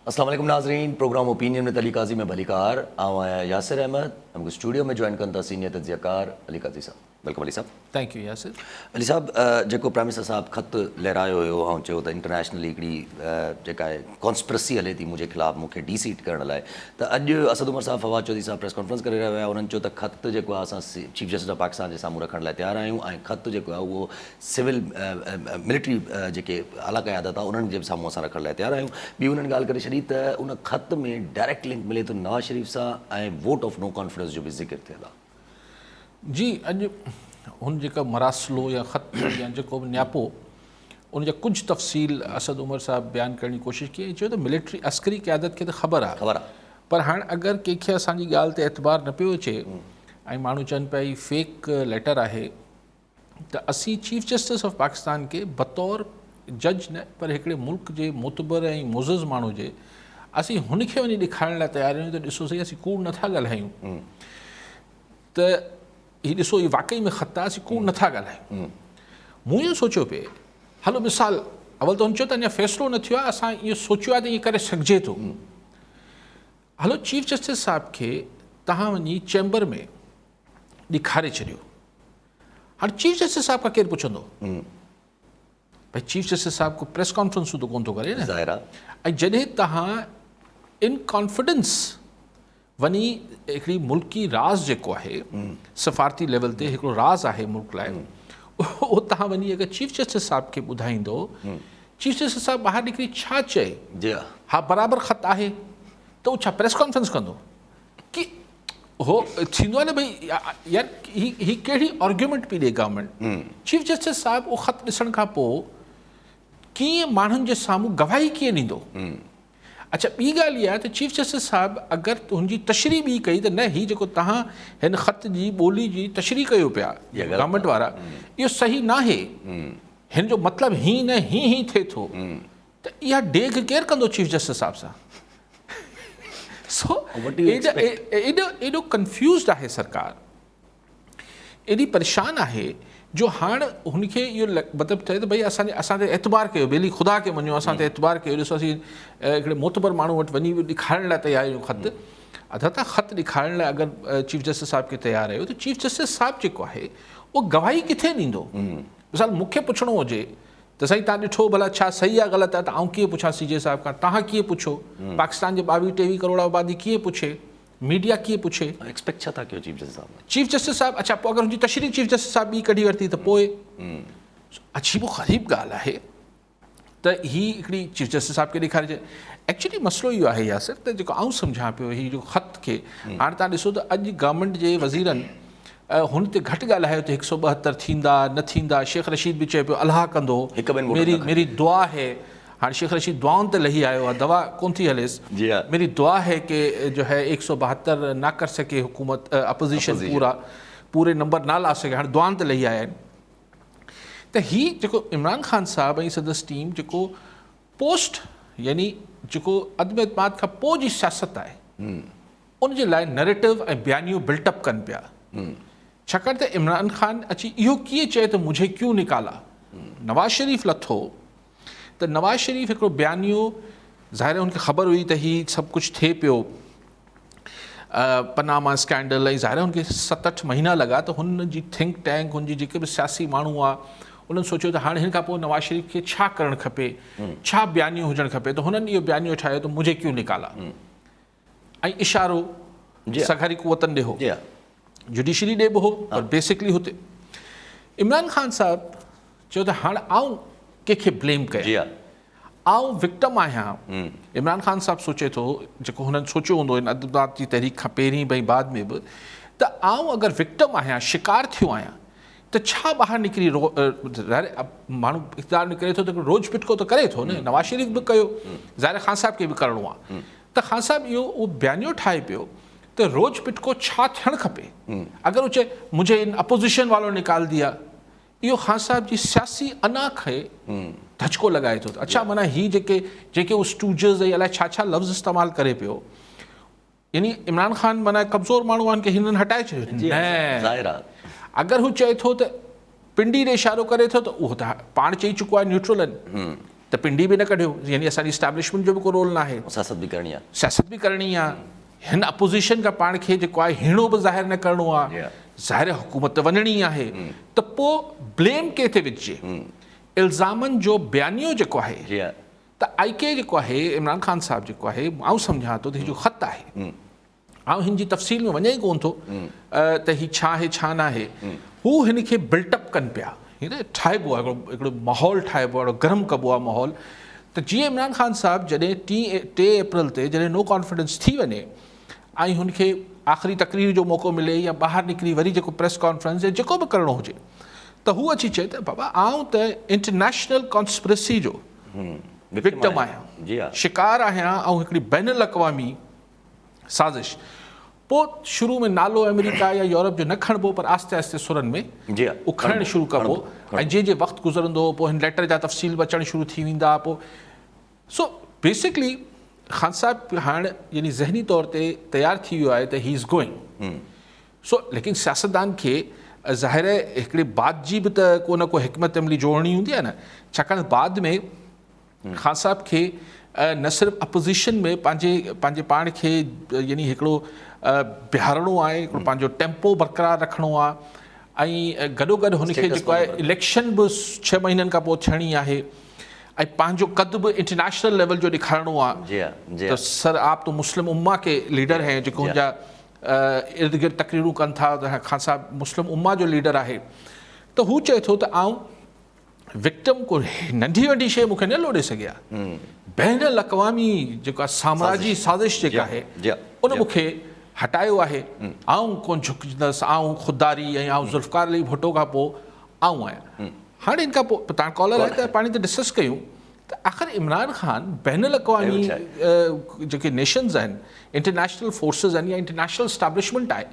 अस्सलाम वालेकुम नाज़रीन, प्रोग्राम ओपिनियन में अली काजी में भलीकार आया यासिर अहमद हमको स्टूडियो में ज्वाइन करता सीनियर तजियाकार Ali Qazi sahab. Welcome Ali sahab. Thank you Yasir. Ali sahab, जेको प्राइम मिनिस्टर साहब ख़त लहरायो हुयो ऐं चयो त इंटरनेशनली हिकिड़ी जेका आहे कॉन्स्पिरसी हले थी मुंहिंजे ख़िलाफ़ मूंखे डीसीट करण लाइ, त अॼु असद उमर साहब फवाद चौधरी साहब प्रेस कॉन्फ्रेंस करे रहिया हुआ। उन्हनि चयो त ख़त जेको आहे असां चीफ जस्टिस ऑफ पाकिस्तान जे साम्हूं रखण लाइ तयारु आहियूं ऐं ख़त जेको आहे उहो सिविल मिलिट्री जेके आला क़यादत आहे उन्हनि जे साम्हूं असां रखण लाइ तयारु आहियूं। ॿी उन्हनि ॻाल्हि करे छॾी त उन ख़त में डायरेक्ट लिंक मिले थो नवाज़ शरीफ सां ऐं वोट ऑफ नो कॉन्फिडेंस जो बि ज़िक्र थियल आहे। जी, अॼु हुन जेका मरासिलो या ख़त या जेको बि न्यापो उन जा कुझु तफ़सील असद उमर साहब बयानु करण जी कोशिशि कई। चयो त मिलिट्री अस्करी क़यादत खे त ख़बर आहे, पर हाणे अगरि कंहिंखे असांजी ॻाल्हि ते एतबार न पियो अचे ऐं माण्हू चवनि पिया ही फेक लेटर आहे, त असीं चीफ जस्टिस ऑफ पाकिस्तान खे बतौर जज न पर हिकिड़े मुल्क जे मोतबर ऐं मुज़ज़ माण्हू जे असीं हुनखे वञी ॾेखारण लाइ तयारु आहियूं त ॾिसो सही असीं कूड़ नथा ॻाल्हायूं, त ही ॾिसो ही वाक़ई में ख़त आहे, असीं कूड़ नथा ॻाल्हायूं। मूं इहो सोचियो पिए, हलो मिसाल अवल त हुन चयो त अञा फ़ैसिलो न थियो आहे, असां इहो सोचियो आहे त ईअं करे सघिजे थो। हलो चीफ जस्टिस साहब खे तव्हां वञी चैम्बर में ॾेखारे छॾियो। हाणे चीफ जस्टिस साहब खां केरु पुछंदो? भाई चीफ जस्टिस साहब को प्रेस कॉन्फ्रेंसूं त कोन थो करे न। ऐं जॾहिं तव्हां इन कॉन्फिडेंस वञी हिकिड़ी मुल्की राज़ जेको आहे सफ़ारती लेवल ते हिकिड़ो राज़ आहे मुल्क लाइ, उहो तव्हां वञी अगरि चीफ जस्टिस साहब खे ॿुधाईंदो, चीफ जस्टिस साहब ॿाहिरि निकिरी छा चए, हा बराबरि ख़त आहे, त उहो छा प्रेस कॉन्फ्रेंस कंदो की हो थींदो आहे न भई यार ही कहिड़ी आर्ग्यूमेंट पई ॾे गवर्नमेंट। चीफ जस्टिस साहब उहो ख़त ॾिसण खां पोइ कीअं माण्हुनि जे साम्हूं गवाही कीअं ॾींदो? अच्छा, ॿी ॻाल्हि इहा आहे त चीफ जस्टिस साहब अगरि हुनजी तशरीह ॿी कई त न ही जेको तव्हां हिन ख़त जी ॿोली जी तशरीह कयो पिया गवर्नमेंट वारा, इहो सही न आहे, हिन जो मतिलबु हीअं न हीअं थिए थो, त इहा डेघ केरु कंदो चीफ जस्टिस साहब सां? सो एॾो कंफ्यूज़ड आहे सरकार, एॾी परेशान आहे जो हाणे हुनखे इहो मतिलबु थिए त भई असां ते एतबार कयो, बेली ख़ुदा खे मञो, असां ते एतबार कयो, ॾिसो असीं हिकिड़े मोतबर माण्हू वटि वञी ॾेखारण लाइ तयारु आहियूं ख़त। अदा ख़त ॾेखारण लाइ अगरि चीफ जस्टिस साहब खे तयारु आहियो त चीफ जस्टिस साहब जेको आहे उहो गवाही किथे ॾींदो? मिसाल मूंखे पुछणो हुजे त साईं तव्हां ॾिठो भला छा सही आहे ग़लति आहे, त आउं कीअं पुछां सीजे साहब खां, तव्हां कीअं पुछो, पाकिस्तान जे 22-23 करोड़ आबादी कीअं पुछे, मीडिया कीअं पुछे? एक्सपेक्ट छा था कयो चीफ जस्टिस साहब? चीफ जस्टिस साहब अच्छा पोइ अगरि हुनजी तशरीह चीफ जस्टिस साहब ॿी कढी वरिती त पोइ अजीबो ग़रीब ॻाल्हि आहे त ही हिकिड़ी चीफ जस्टिस साहब खे ॾेखारे छॾे। एक्चुअली मसइलो इहो आहे यासिर त जेको आउं सम्झां पियो ही जो ख़त खे, हाणे तव्हां ॾिसो त अॼु गवर्नमेंट जे वज़ीरनि हुन ते घटि ॻाल्हायो त 172 थींदा न थींदा। शेख रशीद बि चए पियो अलाह कंदो, मेरी दुआ है। हाँ शेख रशीद दुआउनि ते लही आयो आहे, दवा कौन थी हलेसि, मेरी दुआ है कि जो है 172 ना कर सके हुकूमत, अपोजिशन पूरे नंबर ना ला सके, हाणे दुआउनि ते लही आया आहिनि। त ही जेको इमरान ख़ान साहब ऐं संदसि टीम जेको पोस्ट यानी जेको अदम एतमाद खां पोइ जी सियासत आहे उनजे लाइ नैरेटिव ऐं बयानियूं बिल्टअप कनि पिया, छाकाणि त इमरान ख़ान अची इहो कीअं चए त मुझे क्यों निकाला। नवाज़ शरीफ़ लथो त नवाज़ शरीफ़ हिकिड़ो बयानियो, ज़ाहिर है हुनखे ख़बर हुई त हीउ सभु कुझु थिए पियो, पनामा स्कैंडल, ऐं ज़ाहिर है हुनखे 7-8 महीना लॻा, त हुनजी थिंक टैंक हुनजी जेके बि सियासी माण्हू आहे उन्हनि सोचियो त हाणे हिन खां पोइ नवाज़ शरीफ़ खे छा करणु खपे, छा बयानियो हुजणु खपे, त हुननि इहो बयानियो ठाहियो त मुझे क्यों निकाला, ऐं इशारो सरकारी क़ुवतनि ॾे हो, जुडिशरी ॾे बि हो, पर बेसिकली हुते इमरान ख़ान साहब चयो त हाणे आउं कंहिंखे ब्लेम कयां, आउं विक्टम आहियां। इमरान ख़ान साहब सोचे थो, जेको हुननि सोचियो हूंदो हिन अदबात जी तहरीक खां पहिरीं भई बाद में बि, त आउं अगरि विक्टम आहियां, शिकार थियो आहियां, त छा ॿाहिरि निकिरी माण्हू इक़्तिदार में करे थो त रोज़ पिटको त करे थो न, नवाज़ शरीफ़ बि कयो, ज़ाहिर ख़ान साहब खे बि करिणो आहे, त ख़ान साहब इहो उहो बयानियो ठाहे पियो त रोज़ पिटको छा थियणु खपे। अगरि उहो चए मुझे इन अपोजिशन वालो निकाल दिया, इहो ख़ान साहब जी सियासी अना खे धचको लॻाए थो। अच्छा माना ही जेके उहो स्टूजर्स ऐं अलाए छा छा लफ़्ज़ इस्तेमालु करे पियो, यानी इमरान ख़ान माना कमज़ोर माण्हू आहिनि की हिननि हटाए छॾियो। अगरि हू चए थो त पिंडी ॾे इशारो करे थो त उहो त पाण चई चुको आहे न्यूट्रल आहिनि, त पिंडी बि न कढियो, यानी असांजी इस्टेब्लिशमेंट जो बि को रोल न आहे, सियासत बि करणी आहे। सियासत बि करणी आहे। हिन अपोज़िशन खां पाण खे जेको आहे हीणो बि ज़ाहिर न करिणो आहे, ज़ाहिर हुकूमत वञणी आहे, त पोइ ब्लेम कंहिं ते विझिजे, इल्ज़ामनि जो बयानियो जेको आहे त IK जेको आहे इमरान ख़ान साहिबु जेको आहे, आउं सम्झां थो त हीउ जो ख़त आहे, आउं हिन जी तफ़सील में वञे ई कोन थो त हीउ छा आहे छा न आहे, हू हिन खे बिल्टअप कनि पिया, हीअं ठाहिबो आहे हिकिड़ो माहौल ठाहिबो आहे, गरम कबो आहे माहौल। त जीअं इमरान ख़ान साहिबु जॾहिं 3 अप्रैल ते जॾहिं नो कॉन्फिडेंस थी वञे ऐं हुनखे आख़िरी तकरीर जो मौक़ो मिले या ॿाहिरि निकिरी वरी जेको प्रेस कॉन्फ्रेंस या जेको बि करिणो हुजे, त हू अची चए त बाबा आउं त इंटरनेशनल कॉन्स्पिरेसी जो विक्टिम आहियां, शिकार आहियां, ऐं हिकिड़ी बैन अल-अक़वामी साज़िश। पोइ शुरू में नालो अमेरिका या यूरोप जो न खणिबो, पर आस्ते आस्ते सुरनि में उहो खणणु शुरू कबो, ऐं जीअं वक़्तु गुज़रंदो पोइ हिन लेटर जा तफ़सील बि अचणु शुरू थी वेंदा। पोइ सो बेसिकली ख़ान साहिबु हाणे यानी ज़हनी तौर ते तयारु थी वियो आहे त ही इज़ गोइंग। सो लेकिन सियासतदान खे ज़ाहिर हिकिड़े बाद जी बि त को न को हिकमत अमली जोड़नी हूंदी आहे न, छाकाणि बाद में ख़ान साहिब खे न सिर्फ़ु अपोज़िशन में पंहिंजे पाण खे यानी हिकिड़ो बिहारणो आहे, हिकिड़ो पंहिंजो टेम्पो बरक़रार रखिणो आहे, ऐं गॾोगॾु हुनखे जेको आहे इलेक्शन बि 6 महीननि खां पोइ थियणी आहे, ऐं पंहिंजो कद बि इंटरनेशनल लेवल जो ॾेखारिणो आहे। त सर आप तो मुस्लिम उम्मा के लीडर हैं, जेको हुनजा इर्द गिर्द तकरीरूं कनि था त ख़ान साहिबु मुस्लिम उम्मा जो लीडर आहे। त हू चए थो त आउं विक्टिम को नंढी वॾी शइ मूंखे न लोड़े सघिया, बैन अल-अक़वामी जेका साम्राजी साज़िश जेका आहे उन मूंखे हटायो आहे, आउं कोन झुकंदसि, आउं ख़ुददारी ऐं आउं ज़ुल्फ़कार अली भुट्टो खां पोइ आउं आहियां। हाणे इन खां पोइ तव्हां कॉलर आहे त पाणी ते डिस्कस कयूं त आख़िर इमरान ख़ान बैन अल-अक़वामी जेके नेशन्स आहिनि, इंटरनेशनल फोर्सिस आहिनि या इंटरनेशनल इस्टेब्लिशमेंट आहे,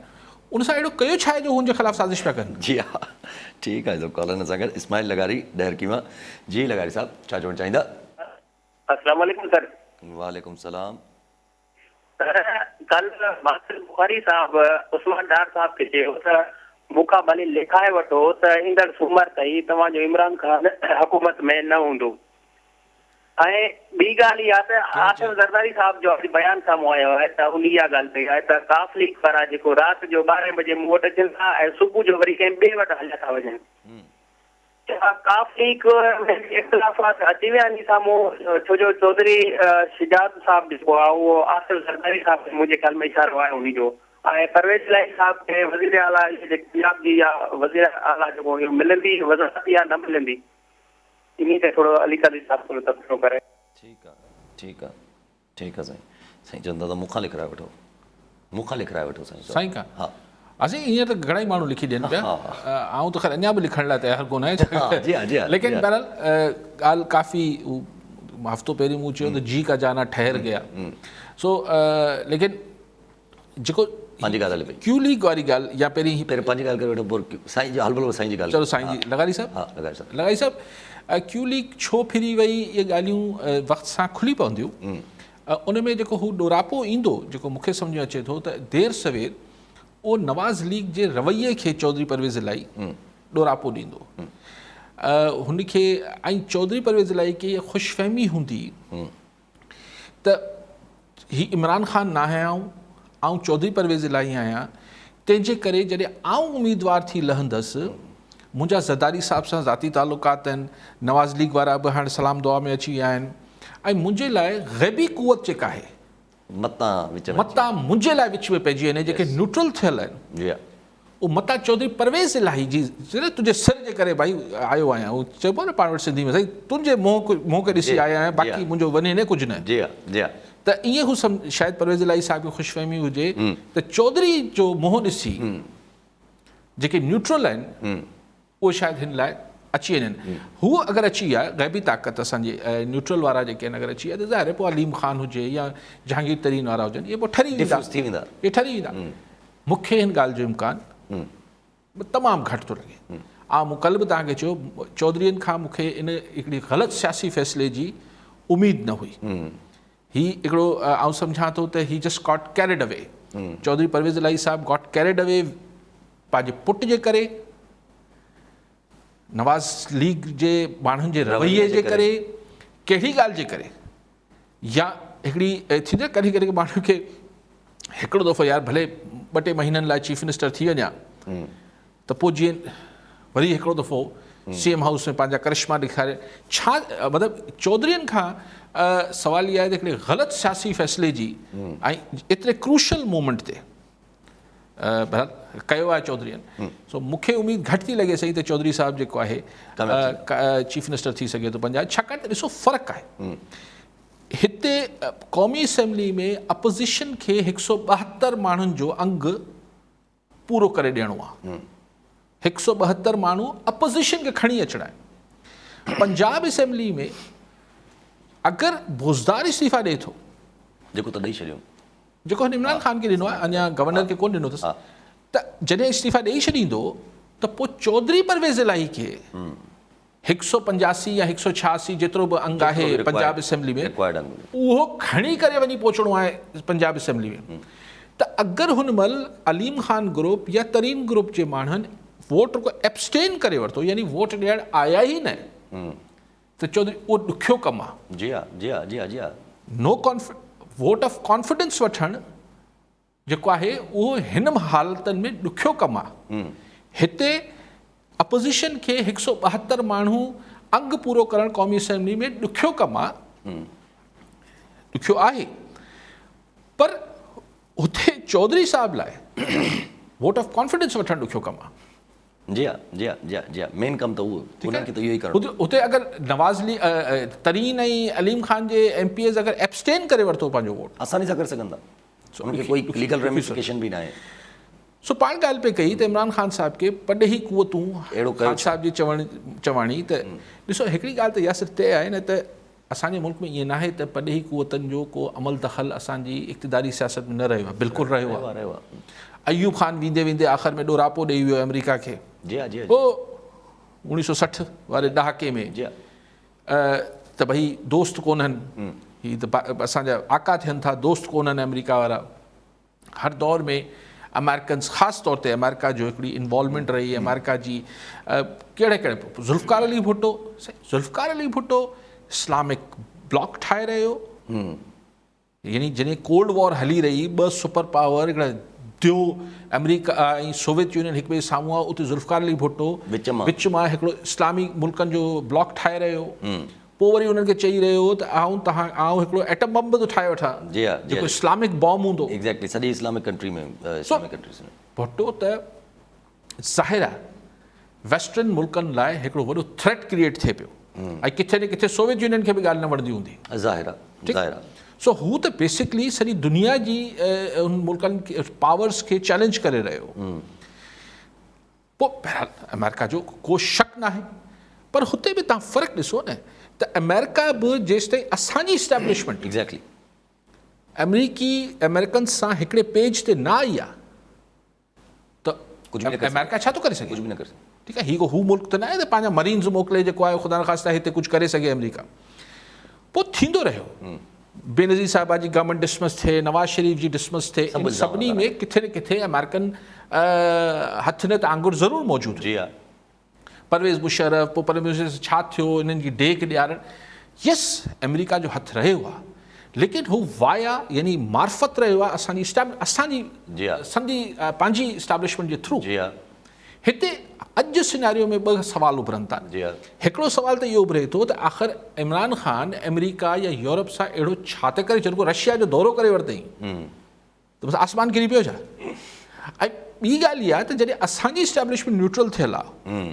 उन सां अहिड़ो कयो छा आहे जो हुनजे ख़िलाफ़ु साज़िश पिया कनि? जी हा, ठीकु आहे। कॉलर सां गॾु इस्माइल लगारी डहरकी मां। जी लगारी साहब, छा चवणु चाहींदा? अस्सलाम वालेकुम सर। वालेकुम सलाम। कल मास्टर बुखारी साहब उस्मान डार साहब खे चयो त मूंखां भले लिखाए वठो त ईंदड़ सूमर ताईं तव्हांजो इमरान ख़ान हुकूमत में न हूंदो। ऐं ॿी ॻाल्हि इहा त आसिम ज़रदारी साहब जो अॼु बयानु साम्हूं आयो आहे त उन इहा ॻाल्हि पई आहे त काफ लीग वारा जेको राति जो 12 बजे मूं वटि अचनि था ऐं सुबुह जो वरी कंहिं ॿिए वटि हलिया था वञनि। काफ लीग में इख़्तिलाफ़ात अची विया आहिनि साम्हूं, छो जो चौधरी शिजात साहब जेको आहे उहो आसिम ज़रदारी साहब मुंहिंजे ख़्याल में इशारो आहे उनजो, ऐं परवेज़ इलाही साहब खे वज़ीर आला पंजाब जी या वज़ीर आला जेको मिलंदी वज़ारत या न मिलंदी, इन ते थोरो अली कादरी साहब थोरो तब्सरो करे। ठीकु आहे, ठीकु आहे, ठीकु आहे साईं चवंदा त मूंखां लिखाए वठो, मूंखां लिखाए वठो साईं खां। हा असीं हींअर त घणेई माण्हू लिखी ॾियनि पिया, आउं त ख़ैर अञा बि लिखण लाइ तयारु कोन आहियां, लेकिन बहरहाल ॻाल्हि काफ़ी हफ़्तो पहिरीं मूं चयो त जी का जाना ठहर गया। सो लेकिन जेको पंहिंजी ॻाल्हि हले पई क्यू लीग वारी ॻाल्हि या पहिरीं पंहिंजी ॻाल्हि करे वठो, पोइ साईं जी हल साईं जी ॻाल्हि। चलो साईं जी लगारी साहब। हा लगारी साहब। लगारी साहब, क्यू लीग छो फिरी वई, इहे ॻाल्हियूं वक़्त सां खुली पवंदियूं। उन में जेको हू ॾोरापो ईंदो, जेको मूंखे सम्झ में अचे थो त देर सवेर उहो नवाज़ लीग जे रवैये खे चौधरी परवेज़ इलाही ॾोरापो ॾींदो। हुनखे ऐं चौधरी परवेज़ इलाही खे इहा ख़ुशफ़हमी हूंदी त ही इमरान ख़ान न आहियां, आउं चौधरी परवेज़ इलाही आहियां, तंहिंजे करे जॾहिं आउं उम्मीदवार थी लहंदसि, मुंहिंजा ज़रदारी साहब सां ज़ाती तालुकात आहिनि, नवाज़ लीग वारा बि हाणे सलाम दुआ में अची विया आहिनि, ऐं मुंहिंजे लाइ ग़ैबी कुवत जेका आहे मतां मुंहिंजे लाइ विच में पइजी वञे, जेके न्यूट्रल थियल आहिनि, उहो मतां चौधरी परवेज़ इलाही जी तुंहिंजे सिर जे करे भाई आयो आहियां, उहो चइबो न पाण वटि सिंधी में, साईं तुंहिंजे मुंहं खे ॾिसी आया आहियां, बाक़ी मुंहिंजो वञे न कुझु न। त ईअं हू शायदि परवेज़ इलाही साहिब खे ख़ुशफ़हमी हुजे त चौधरी जो मुंहुं ॾिसी जेके न्यूट्रल आहिनि उहे शायदि हिन लाइ अची वञनि। हू अगरि अची आहे ग़ैबी ताक़त असांजे न्यूट्रल वारा जेके आहिनि अगरि अची आहे त ज़ाहिर पोइ अलीम ख़ान हुजे या जहांगीर तरीन वारा हुजनि, इहे पोइ ठरी वेंदा, इहे ठरी वेंदा। मूंखे हिन ॻाल्हि जो इम्कान तमामु घटि थो लॻे। मूं कल्ह बि तव्हांखे चयो, चौधरीअनि खां मूंखे इन हिकिड़ी ग़लति सियासी फ़ैसिले जी उमेदु न हुई। ही हिकिड़ो आउं सम्झां थो त ही just got carried away. Chaudhry Pervaiz Elahi साहब गॉट कैरिड अवे पंहिंजे पुट जे करे, नवाज़ लीग जे माण्हुनि जे रवैये जे करे, कहिड़ी ॻाल्हि जे करे या हिकिड़ी थींदी आहे कॾहिं कॾहिं माण्हू खे हिकिड़ो दफ़ो यार भले 2-3 महीननि लाइ चीफ मिनिस्टर थी वञा त पोइ जीअं वरी हिकिड़ो दफ़ो CM हाउस में पंहिंजा करिश्मा ॾेखारे छा मतिलबु चौधरीअनि खां सवाल इहा आहे त हिकिड़े ग़लति सियासी फ़ैसिले जी ऐं एतिरे क्रूशल मोमेंट ते कयो आहे चौधरीअनि सो मूंखे उमेदु घटि थी लॻे सही त चौधरी साहिबु जेको आहे चीफ मिनिस्टर थी सघे थो पंजाब छाकाणि त ॾिसो फ़र्क़ु आहे हिते क़ौमी असेंबली में अपोज़िशन खे 172 माण्हुनि जो अंग पूरो करे ॾियणो आहे 172 माण्हू अपोज़िशन खे खणी अचणा आहिनि पंजाब असेंबली में अगरि भोजदार इस्तीफ़ा ॾिए थो जेको त ॾेई छॾियो जेको हिन इमरान ख़ान खे ॾिनो आहे अञा गवर्नर खे कोन ॾिनो अथसि त जॾहिं इस्तीफ़ा ॾेई छॾींदो त पोइ चौधरी परवेज़ इलाही खे 185 या 186 जेतिरो बि अंग आहे पंजाब असेंबली में उहो खणी करे वञी पहुचणो आहे पंजाब असेंबली में त अगरि हुन महिल अलीम ख़ान ग्रुप या तरीन ग्रुप जे माण्हुनि वोट को एब्सटेन करे वरितो यानी वोट ॾियणु आया ई न त चौधरी उहो ॾुखियो कमु आहे जी हा जी हा जी हा जी हा नो वोट ऑफ कॉन्फिडेंस वठणु जेको आहे उहो हिन हालतुनि में ॾुखियो कमु आहे हिते अपोज़िशन खे 172 माण्हू अंग पूरो करणु क़ौमी असेंबली में ॾुखियो कमु आहे ॾुखियो आहे पर हुते चौधरी साहिब लाइ वोट ऑफ कॉन्फिडेंस वठणु ॾुखियो कमु आहे जी हा जी हा जी हा जी हा मेन कमु त उहो उन्हनि खे त इहो ई करणो हुते अगरि नवाज़ तरीन ऐं अलीम ख़ान जे MPs अगरि एब्सटेन करे वरितो पंहिंजो वोट आसानी सां करे सघंदा उनखे कोई लीगल रेमिफिकेशन बि न आहे सो पाण ॻाल्हि पे कई त इमरान ख़ान साहिब खे पॾेही कुवतूं अहिड़ो ख़ान साहिब जी चवणी त ॾिसो हिकिड़ी ॻाल्हि त यासिर तय आहे न त असांजे मुल्क में ईअं न आहे त पॾेही कुवतनि जो को अमल दख़ल असांजी इक़्तिदारी सियासत में न रहियो आहे बिल्कुलु रहियो आहे अयूब ख़ान वेंदे वेंदे आख़िर में ॾोरापो ॾेई वियो अमेरिका खे जी हा जी पोइ 1960 वारे ॾहाके में त भई दोस्त कोन्हनि हीअ त असांजा आका थियनि था दोस्त कोन्हनि अमेरिका वारा हर दौर में अमेरिकन्स ख़ासि तौर ते अमेरिका जो हिकिड़ी इन्वॉल्वमेंट रही अमेरिका जी कहिड़े कहिड़े ज़ुल्फ़िकार अली भुट्टो इस्लामिक ब्लॉक ठाहे रहियो यानी जॾहिं कोल्ड वॉर हली रही 2 सुपर पावर हिकिड़ा दियो अमेरिका ऐं सोवियत यूनियन हिक ॿिए साम्हूं आहे उते ज़ुल्फ़िकार अली भुट्टो विच मां हिकिड़ो इस्लामी मुल्कनि जो ब्लॉक ठाहे रहियो पोइ वरी उन्हनि खे चई रहियो त आउं हिकिड़ो एटम बम थो ठाहे वठां जेको इस्लामिक बॉम्ब हूंदो एग्ज़ैक्टली सॼी इस्लामिक कंट्री में भुट्टो त ज़ाहिर आहे वेस्टर्न मुल्कनि लाइ हिकिड़ो वॾो थ्रेट क्रिएट थिए पियो ऐं किथे न किथे सोवियत यूनियन खे बि ॻाल्हि न वणंदी हूंदी ज़ाहिर आहे सो हू त बेसिकली सॼी दुनिया जी उन मुल्कनि खे पावर्स खे चैलेंज करे रहियो पोइ बहरहाल अमेरिका जो को शक न आहे पर हुते बि तव्हां फ़र्क़ु ॾिसो न त अमेरिका बि जेसिताईं असांजी इस्टेब्लिशमेंट एग्ज़ैक्टली अमेरिकन सां हिकिड़े पेज ते न आई आहे त अमेरिका छा थो करे सघे कुझु बि न करे सघे ठीकु आहे हू मुल्क त न आहे त पंहिंजा मरीन्स मोकिले जेको आहे ख़ुदा ख़ास्ता हिते कुझु करे सघे अमेरिका पोइ थींदो रहियो बेनज़ीर साहिबा जी गवर्नमेंट डिसमिस थिए नवाज़ शरीफ़ जी डिसमिस थिए सभिनी में किथे न किथे अमेरिकन हथ न त आंगुर ज़रूरु मौजूदु जी हा परवेज़ मुशर्रफ पोइ परवेज़ छा थियो इन्हनि जी डेक ॾियारणु यस अमेरिका जो हथु रहियो आहे लेकिन हू वाया यानी मार्फत रहियो आहे असांजी संधी पंहिंजी इस्टेब्लिशमेंट जे थ्रू हिते अॼु सिनेरियो में 2 सवाल उभरनि था हिकिड़ो सवाल त इहो उभरे थो त आख़िर इमरान ख़ान अमेरिका या यूरोप सां अहिड़ो छा त करे जेको रशिया जो दौरो करे वरितई त बसि आसमान किरी पियो छा ऐं ॿी ॻाल्हि इहा त जॾहिं असांजी इस्टेब्लिशमेंट न्यूट्रल थियल आहे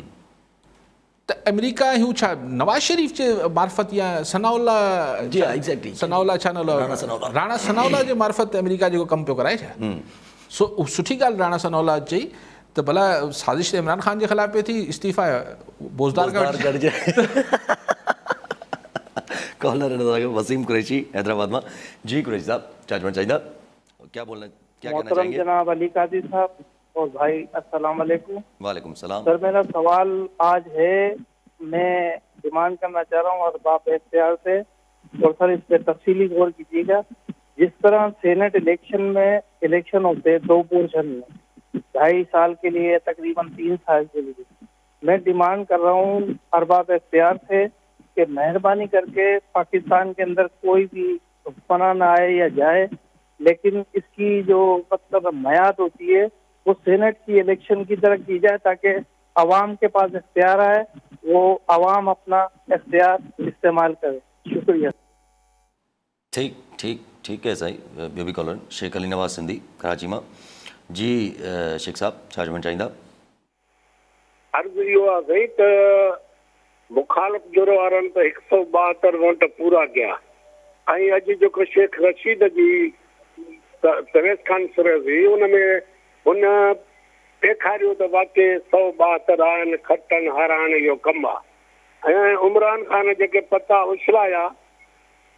त अमेरिका हू छा नवाज़ शरीफ़ जे मार्फत या सनाउल्ला राणा सनाउल्ला जे मार्फत अमेरिका जेको कमु पियो कराए छा सो सुठी ॻाल्हि राणा सनाउल्ला चई त भला साज़िश त इमरान ख़ान जे ख़िलाफ़ पई थी इस्तीफ़ा बोज़दार कॉलर वसीम कुरैशी हैदराबाद में जी कुरैशी साहब क्या चढ़ना चाहिए क्या बोलना क्या कहना चाहेंगे जनाब अली काजी साहब और भाई अस्सलाम वालेकुम। वालेकुम सलाम। सर मेरा सवाल आज है मैं डिमांड करना चाह रहा हूँ और बाप इख्तियार से और सर इस पर तफसीली गौर कीजिएगा। जिस तरह सेनेट इलेक्शन होते हैं 2 पोर्शन में 2.5 साल के लिए तकरीबन 3 साल के लिए मैं डिमांड कर रहा हूँ अरबाब इख्तियार से कि मेहरबानी करके पाकिस्तान के अंदर कोई भी हुक्मरान आए या जाए, लेकिन इसकी जो मतलब मयाद होती है वो सेनेट की इलेक्शन की तरह की जाए, ताकि अवाम के पास इख्तियार आए, वो अवाम अपना इख्तियार इस्तेमाल करे। शुक्रिया। ठीक ठीक ठीक है साईं। ॿियो बि कॉलर शेख अली नवाज़ सिंधी कराची मां। जी शेख साहब छा चवणु चाहींदा? अर्ज़ु इहो आहे साईं त मुखालिफ़ जुरो वारनि त 172 वोट पूरा कया ऐं अॼु जेको शेख रशीद जी प्रेस कॉन्फ्रेंस हुई उन में हुन ॾेखारियो त वाकई 172 आहिनि खटनि हाराइण जो कमु आहे। ऐं इमरान ख़ान जेके पता उछलाया,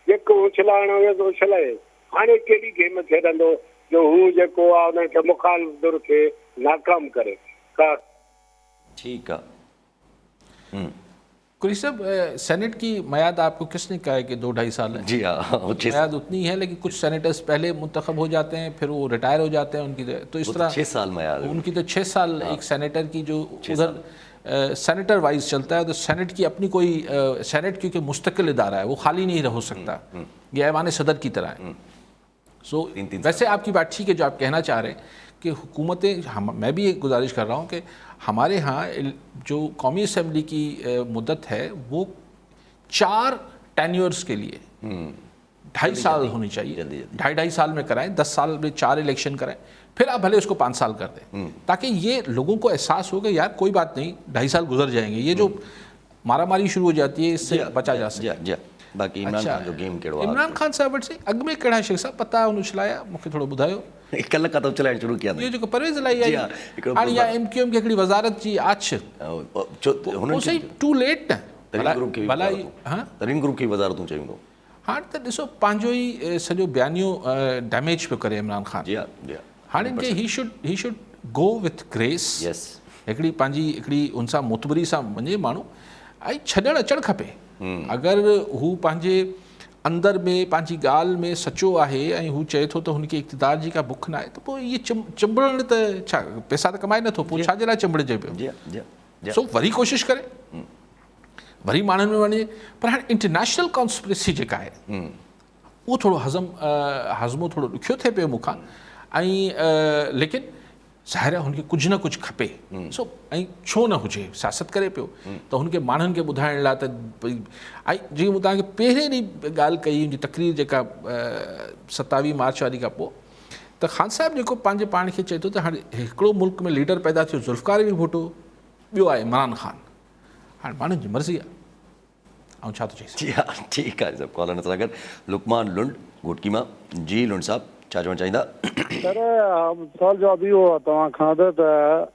जेको उछलाइणो हुयो त उछलाए, हाणे कहिड़ी गेम खेॾंदो जो हू जेको आहे उनखे मुखालिफ़ दुर खे नाकाम करे का। ठीक है। कुरैशी साहब, सेनेट की मयाद आपको किसने कहा है कि 2-2.5 साल है? जी हाँ, मयाद उतनी है, लेकिन कुछ सेनेटर्स पहले मुंतखब हो जाते हैं, फिर वो रिटायर हो जाते हैं, उनकी तो इस तरह 6 साल मयाद उनकी तो 6 साल एक सेनेटर की जो उधर सेनेटर वाइज चलता है, तो सेनेट की अपनी कोई सेनेट क्योंकि मुस्तकिल इदारा है, वो खाली नहीं हो सकता, ये ऐवान सदर की तरह है। सो वैसे आपकी बात ठीक है जो आप कहना चाह रहे हैं कि हुकूमतें, मैं भी एक गुजारिश कर रहा हूँ कि हमारे यहाँ जो कौमी असम्बली की मुद्दत है वो 4 टेन्योर्स के लिए 2.5 साल होनी चाहिए, 2.5 साल में कराएं, 10 साल में 4 इलेक्शन कराएं, फिर आप भले उसको 5 साल कर दें, ताकि ये लोगों को एहसास हो कि यार कोई बात नहीं, 2.5 साल गुजर जाएंगे, ये जो मारामारी शुरू हो जाती है इससे बचा जा सकता है। बाकी इमरान खान जो गेम केड़ो आहे, इमरान खान साहब से अॻु में कहिड़ा शेख साहब पता हुन उछलाया, मूंखे थोरो ॿुधायो। कल्ह खां त चलाइण शुरू कया इहो जेको परवेज़ इलाही आहे हाणे या MQM खे हिकिड़ी वज़ारत जी आछ, हुननि सही टू लेट न भला तरीन ग्रुप खे वज़ारतूं चयूं। हाणे त ॾिसो पंहिंजो ई सॼो बयानियो डैमेज पियो करे इमरान खान। जी जी हाणे जे he should go with grace, हिकिड़ी पंहिंजी हिकिड़ी उन सां मुतबरी सां वञे माण्हू, ऐं छॾणु अचणु खपे। अगरि हू पंहिंजे अंदर में पंहिंजी ॻाल्हि में सचो आहे ऐं हू चए थो त हुनखे इक़्तिदार जी का बुख न आहे, त पोइ इहे चिंबड़नि त छा, पैसा त कमाए नथो, पोइ छाजे लाइ चिंबड़िजे पियो। सो वरी कोशिशि करे, वरी माण्हुनि में वञे। पर हाणे इंटरनेशनल कॉन्स्पिरेसी जेका आहे उहो थोरो हज़मो थोरो ॾुखियो थिए पियो मूंखां, ऐं लेकिन ज़ाहिर आहे हुनखे कुझु न कुझु खपे। सो ऐं छो न हुजे, सियासत करे पियो त हुनखे माण्हुनि खे ॿुधाइण लाइ त भई, ऐं जीअं मूं तव्हांखे पहिरें ॾींहुं ॻाल्हि कई हुनजी तक़रीर जेका 27 मार्च वारी खां पोइ, त ख़ान साहिबु जेको पंहिंजे पाण खे चए थो त हाणे हिकिड़ो मुल्क में लीडर पैदा थियो ज़ुल्फ़िकार अली भुट्टो, ॿियो आहे इमरान ख़ान, हाणे माण्हुनि जी मर्ज़ी आहे, ऐं छा थो चई सघे। जी हा, ठीकु आहे सभु कॉलर सां गॾु लुकमान लुंड घोटकी मां। जी लुंड साहब छा चवणु चाहींदा? सर सवाल जवाब इहो आहे तव्हां खां त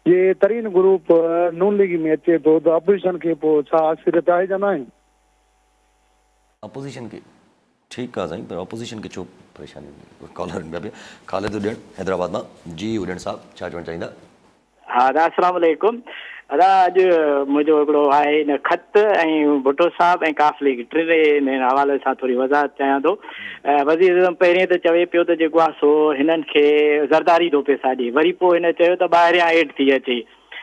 ये तरीन ग्रुप नून लीग में अचे थो त अपोजिशन खे पोइ छा अक्सरियत आहे या न आहे? अपोजिशन खे ठीकु आहे साईं, पर अपोजिशन खे छो परेशानी? कॉलर ॿिया बि ख़ालिद उॾियण हैदराबाद मां। जी उॾियण साहब छा चवणु चाहींदा? हा दादा अस्सलाम वालेकुम। दादा अॼु मुंहिंजो हिकिड़ो आहे हिन ख़त ऐं भुट्टो साहब ऐं काफ लीग टिनि हवाले सां थोरी वज़ाहत चाहियां थो। वज़ीर आज़म पहिरें त चवे पियो त जेको आहे सो हिननि खे ज़रदारी थो पैसा ॾिए, वरी पोइ हिन चयो त ॿाहिरियां एड थी अचे,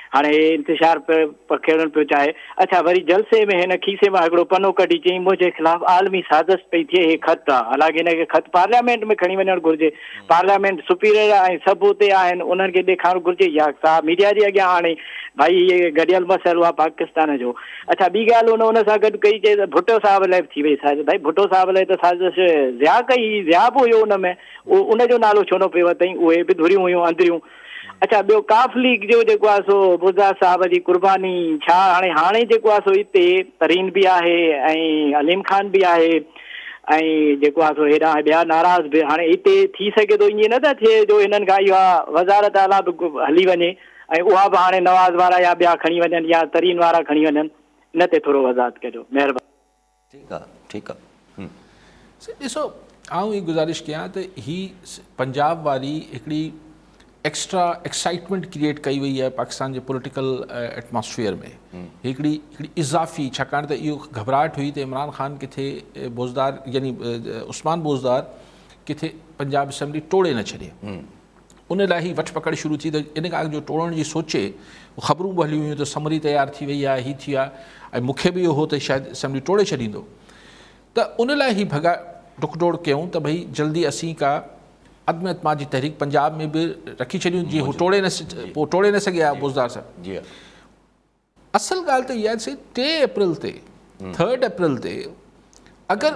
हाणे इंतिशार खेड़णु पियो चाहे। अच्छा, वरी जलसे में हिन खीसे मां हिकिड़ो पनो कढी चई मुंहिंजे ख़िलाफ़ आलमी साज़िश पई थिए, हे ख़त आहे, हालांकि हिनखे ख़त पार्लियामेंट में खणी वञणु घुरिजे, पार्लियामेंट सुपीरियर ऐं सभु उते आहिनि, उन्हनि खे ॾेखारणु घुरिजे, या सा मीडिया जे अॻियां हाणे भाई इहे गॾियल मसइलो आहे पाकिस्तान जो। अच्छा, ॿी ॻाल्हि हुन सां गॾु कई चए त भुट्टो साहिब लाइ थी वई साज़िश, भाई भुट्टो साहिब लाइ त साज़िश ज़िया कई, ज़िया बि हुयो हुन में, उनजो नालो छो न पियो वरितई, उहे बि धुरियूं हुयूं अंदरियूं। अच्छा, ॿियो काफ लीग जो जेको आहे सो बुज़ा साहब जी कुर्बानी छा, हाणे जेको आहे सो हिते तरीन बि आहे ऐं अलीम ख़ान बि आहे ऐं जेको आहे सो हेॾां ॿिया नाराज़ बि, हाणे हिते थी सघे थो ईअं न था थिए जो हिननि खां इहा वज़ारत आला बि हली वञे ऐं उहा बि हाणे नवाज़ वारा या ॿिया खणी वञनि या तरीन वारा खणी वञनि, इन ते थोरो वज़ाहत कजो, महिरबानी। ठीकु आहे ठीकु आहे। ॾिसो, आउं ही गुज़ारिश कयां त ही पंजाब वारी हिकिड़ी एक्स्ट्रा एक्साइटमेंट क्रिएट कई वई आहे पाकिस्तान जे पॉलिटिकल एटमॉस्फेयर में, हिकिड़ी इज़ाफ़ी, छाकाणि त इहो घबराहट हुई त इमरान ख़ान किथे बोज़दार यानी उस्मान बोज़दार किथे पंजाब असम्बली टोड़े न छॾे, उन लाइ ई वठ पकड़ शुरू थी, त इन खां अॻु जो टोड़ण जी सोचे ख़बरूं बि हलियूं हुयूं त समरी तयारु थी वई आहे, हीअ थी आहे, ऐं मूंखे बि इहो हो त शायदि असैम्बली टोड़े छॾींदो। त उन लाइ ई भॻा डुकडोड़ कयूं त भई जल्दी असीं का अदम एतमाद जी तहरीक पंजाब में बि रखी छॾियूं, जीअं हू टोड़े न सघिया बुज़दार साहिब। जी असल ॻाल्हि त इहा आहे 3 अप्रैल ते 3 अप्रैल ते अगरि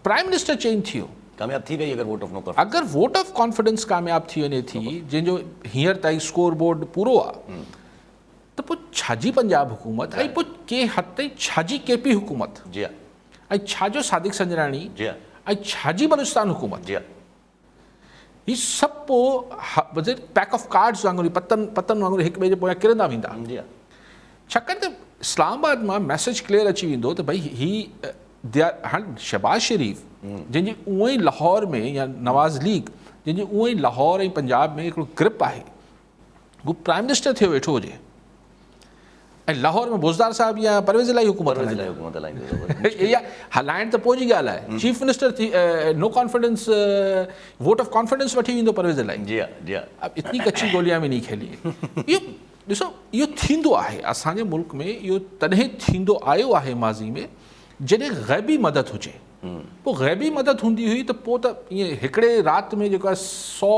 प्राइम मिनिस्टर चेंज थियो, कामयाब थी वई, अगरि वोट ऑफ कॉन्फिडेंस कामयाब थी वञे थी, जंहिंजो हींअर ताईं स्कोर बोर्ड पूरो आहे, त पोइ छाजी पंजाब हुकूमत, ऐं पोइ के हद ताईं छाजी केपी हुकूमत, जी ऐं छाजो सादिक संजराणी, ऐं छाजी बलूचिस्तान हुकूमत, जी ही सभु पोइ पैक ऑफ कार्ड्स वांगुरु पतन वांगुरु हिक ॿिए जे पोयां किरंदा वेंदा। छाकाणि त इस्लामाबाद मां मैसेज क्लियर अची वेंदो त भई ही हाणे शहबाज शरीफ़ जंहिंजी उअं ई लाहौर में, या नवाज़ लीग जंहिंजी उअं ई लाहौर ऐं पंजाब में हिकिड़ो ग्रिप आहे, हू प्राइम मिनिस्टर थियो वेठो हुजे, ऐं लाहौर में बुज़दार साहब या परवेज़ इलाही हुकूमत इहा हलाइण त पोइ जी ॻाल्हि आहे। चीफ मिनिस्टर थी नो कॉन्फिडेंस वोट ऑफ कॉन्फिडेंस वठी वेंदो परवेज़ इलाही। अब इतनी कच्ची गोलियां में नहीं खेली। इहो ॾिसो, इहो थींदो आहे असांजे मुल्क में, इहो तॾहिं थींदो आयो आहे माज़ी में जॾहिं ग़ैबी मदद हुजे। पोइ ग़ैबी मदद हूंदी हुई त पोइ त ईअं हिकिड़े राति में जेको आहे 100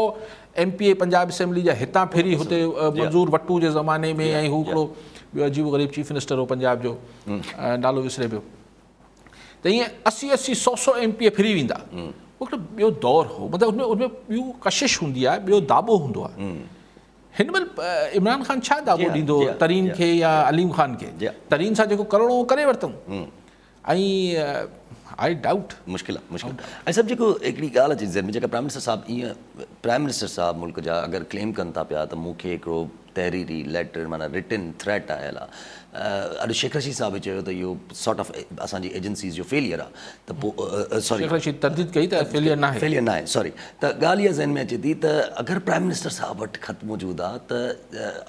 MPA पंजाब असेंबली जा हितां फिरी हुते मंज़ूर वट्टू जे ज़माने में, ऐं हू हिकिड़ो ॿियो अजीब ग़रीब चीफ मिनिस्टर हो पंजाब जो, नालो विसरे पियो, त ईअं 80-100 MPA फिरी वेंदा। हिकिड़ो ॿियो दौरु हो, मतिलबु उनमें ॿियूं कशिश हूंदी आहे, ॿियो दाबो हूंदो आहे। हिन महिल इमरान ख़ान छा दाबो ॾींदो तरीन खे या अलीम ख़ान खे? तरीन सां जेको करिणो हो करे वरितऊं, ऐं आई डाउट मुश्किल ऐं सभु जेको हिकिड़ी ॻाल्हि अचे ज़हन में, जेका प्राइम मिनिस्टर साहिबु मुल्क जा अगरि क्लेम कनि था पिया त मूंखे हिकिड़ो तहरीरी लेटर माना रिटन थ्रेट आयल आहे। अॼु शेख रशीद साहिबु चयो त इहो सॉर्ट ऑफ असांजी एजेंसीज़ जो फेलियर आहे, त पोइ सॉरी तरदीद कई त फेलियर न आहे, सॉरी। त ॻाल्हि इहा ज़हन में अचे थी त अगरि प्राइम मिनिस्टर साहिबु वटि ख़त मौजूदु आहे त,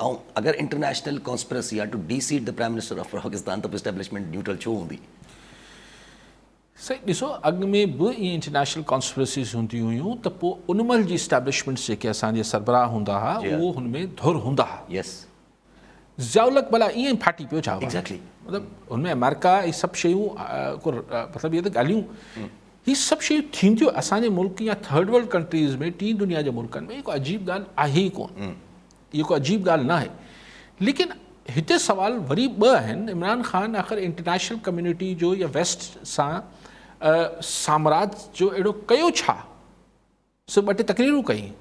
ऐं अगरि इंटरनेशनल कॉन्स्पिरेसी आहे to deseat the prime minister of Pakistan, त पोइ एस्टेब्लिशमेंट न्यूट्रल छो हूंदी? सही ॾिसो, अॻु में बि ईअं इंटरनेशनल कॉन्स्पिरेसीज़ हूंदियूं हुयूं त पोइ उन महिल जी इस्टेब्लिशमेंट्स जेके असांजे सरबराह हूंदा हुआ, उहो हुन में धुर हूंदा हुआ। ज़ियाउल हक़ भला ईअं फाटी पियो छा? मतिलबु हुनमें अमेरिका इहे सभु शयूं, मतिलबु इहे त ॻाल्हियूं, हीअ सभु शयूं थींदियूं असांजे मुल्क या थर्ड वर्ल्ड कंट्रीज़ में, टी दुनिया जे मुल्कनि में, को अजीब ॻाल्हि आहे ई कोन, इहो को अजीब ॻाल्हि न आहे। लेकिन हिते सुवाल वरी ॿ आहिनि। इमरान ख़ान आख़िर इंटरनेशनल कम्युनिटी जो या वेस्ट सां साम्राज्य जो अहिड़ो कयो छा? सिर्फ़ु 2 टे तकरीरूं कई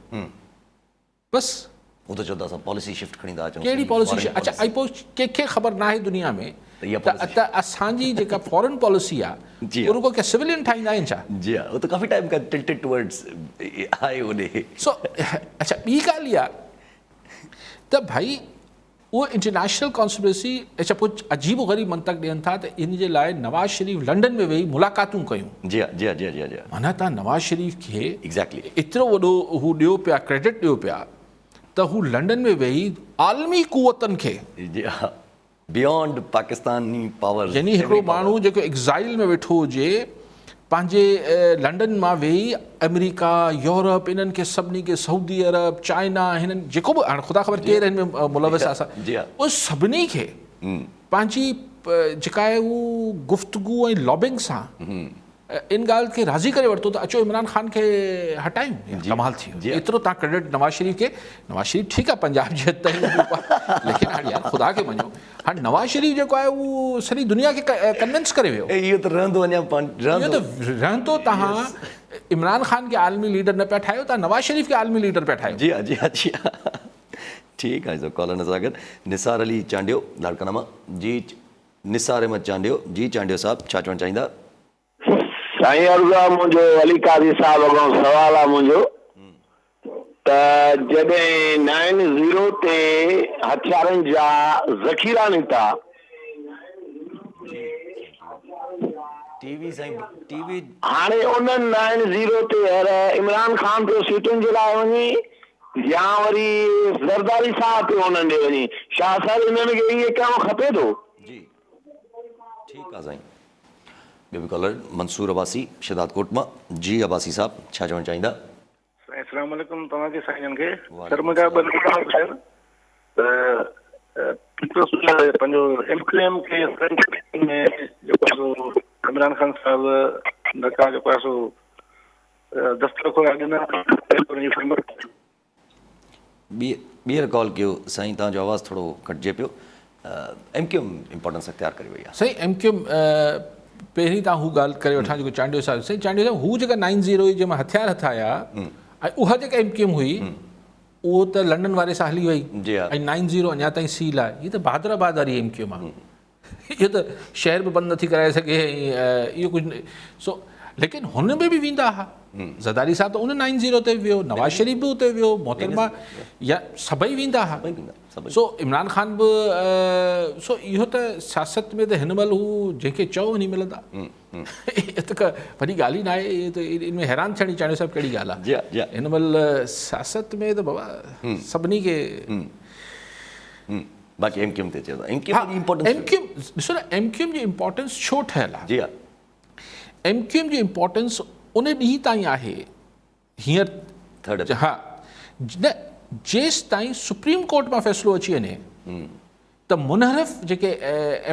बसि। हू त चवंदा असां पॉलिसी शिफ्ट खणी था अचूं। कहिड़ी पॉलिसी? अच्छा, ऐं पोइ कंहिंखे ख़बर न आहे दुनिया में त असांजी जेका फॉरेन पॉलिसी आहे, उहो रुगो क्या सिविलियन ठाहींदा आहिनि छा? जी हा, उहो त काफ़ी टाइम खां टिल्टेड टुवर्ड्स आहे होॾे। सो अच्छा, ॿी ॻाल्हि इहा त भई उहो इंटरनेशनल कॉन्स्पिरेसी, अच्छा पोइ अजीब ग़रीब मंतक़ ॾियनि था त इन जे लाइ नवाज़ शरीफ़ लंडन में वेही मुलाक़ातूं कयूं। जी हा। माना तव्हां नवाज़ शरीफ़ खे एग्ज़ैक्टली एतिरो वॾो हू ॾियो पिया, क्रेडिट ॾियो पिया, त हू लंडन में वेही आलमी कुवतनि खे, जी हा, बियॉन्ड पाकिस्तानी पावर, यानी हिकिड़ो माण्हू जेको एग्ज़ाइल में वेठो हुजे, पंहिंजे लंडन मां वेही अमेरिका, यूरोप, इन्हनि खे सभिनी खे, सऊदी अरब, चाइना, हिननि जेको बि हाणे ख़ुदा ख़बर केरु हिन में मुलविस आहे, उहे सभिनी खे पंहिंजी जेका आहे उहा गुफ़्तगू ऐं लॉबिंग सां इन ॻाल्हि खे राज़ी करे वरितो त अचो इमरान ख़ान खे हटायूं। कमाल थी वियो। एतिरो तव्हां क्रेडिट नवाज़ शरीफ़ खे, नवाज़ शरीफ़ ठीकु आहे पंजाब जे हद ताईं, लेकिन हाणे यार ख़ुदा खे मञो, हाणे नवाज़ शरीफ़ जेको आहे उहो सॼी दुनिया खे कन्विंस करे वियो। इहो त रहंदो अञा, इहो त रहंदो। तव्हां इमरान ख़ान खे आलमी लीडर न पिया ठाहियो, तव्हां नवाज़ शरीफ़ खे आलमी लीडर पिया ठाहियो। जी हा। ठीकु आहे। कॉलर सां गॾु निसार अली चांडियो, लाड़काना जी। निसार अहमद चांडियो जी। चांडियो साहिबु छा चवणु चाहींदा? साईं अर्ज़ु आहे मुंहिंजो, अली क़ादी साहिब खां सवाल आहे मुंहिंजो, त जॾहिं 9-0 ते हथियारनि जा ज़ख़ीरा निकिता, हाणे उन्हनि 9-0 ते इमरान ख़ान पियो सीटुनि जे लाइ वञी या वरी ज़रदारी साहब पियो उन्हनि ॾे वञी, छा सर इन्हनि खे इहे करणु खपे थो? जी ठीकु आहे साईं। ॿियो बि कॉलर मंसूर अब्बासी शिदात कोट मां जी। अब्बासी साहब छा चवणु चाहींदा? अस्सलाम वालेकुम तव्हांखे साईं खे वालेकुम सर मुंहिंजा ॿ नंबर आहिनि त पंहिंजो एमक्यूएम खे में जेको इमरान ख़ान साहिब नका जेको आहे सो दस्तखत ॾिना ॿीहर कॉल कयो साईं, तव्हांजो आवाज़ु थोरो कटिजे पियो। एमक्यूएम इम्पोर्टेंस अख़्तियार करे वई आहे। सही एमक्यूएम पहिरीं तव्हां हू ॻाल्हि करे वठां जेको चांडियो साहिब साईं चांडियो साहिब हू जेका 90 हुई जंहिंमें हथियार हथाया ऐं उहा जेका एमक्यूएम हुई उहो त लंडन वारे सां हली वई जी हा। ऐं 90 अञा ताईं सील आहे। हीअ त बहादराबाद वारी एमक्यूएम आहे। इहो त शहर बि बंदि नथी कराए सघे ऐं इहो कुझु सो लेकिन हुन में बि वेंदा हुआ। ज़रदारी साहब त उन 90 ते वियो, नवाज़ शरीफ़ बि उते वियो, मोहतरमा या सभई वेंदा हुआ। सो इमरान ख़ान बि सो इहो त सियासत में त हिन महिल हू जंहिंखे चओ वञी मिलंदा। इहा त वॾी ॻाल्हि ई न आहे। इहो त इन में हैरान थियणी चाणियो साहिबु कहिड़ी ॻाल्हि आहे। हिन महिल सियासत में त बाबा सभिनी खे बाक़ी एमक्यूएम ते चयो एमक्यूएम जी इम्पोर्टेंस एमक्यूएम ॾिसो न एमक्यूएम जी इम्पोर्टेंस छो ठहियल आहे। जी हा। एमक्यूएम जी इम्पोर्टेंस उन ॾींहं ताईं आहे हींअर थर्ड हा न जेसि ताईं सुप्रीम कोर्ट मां फ़ैसिलो अची वञे त मुनहरफ़ जेके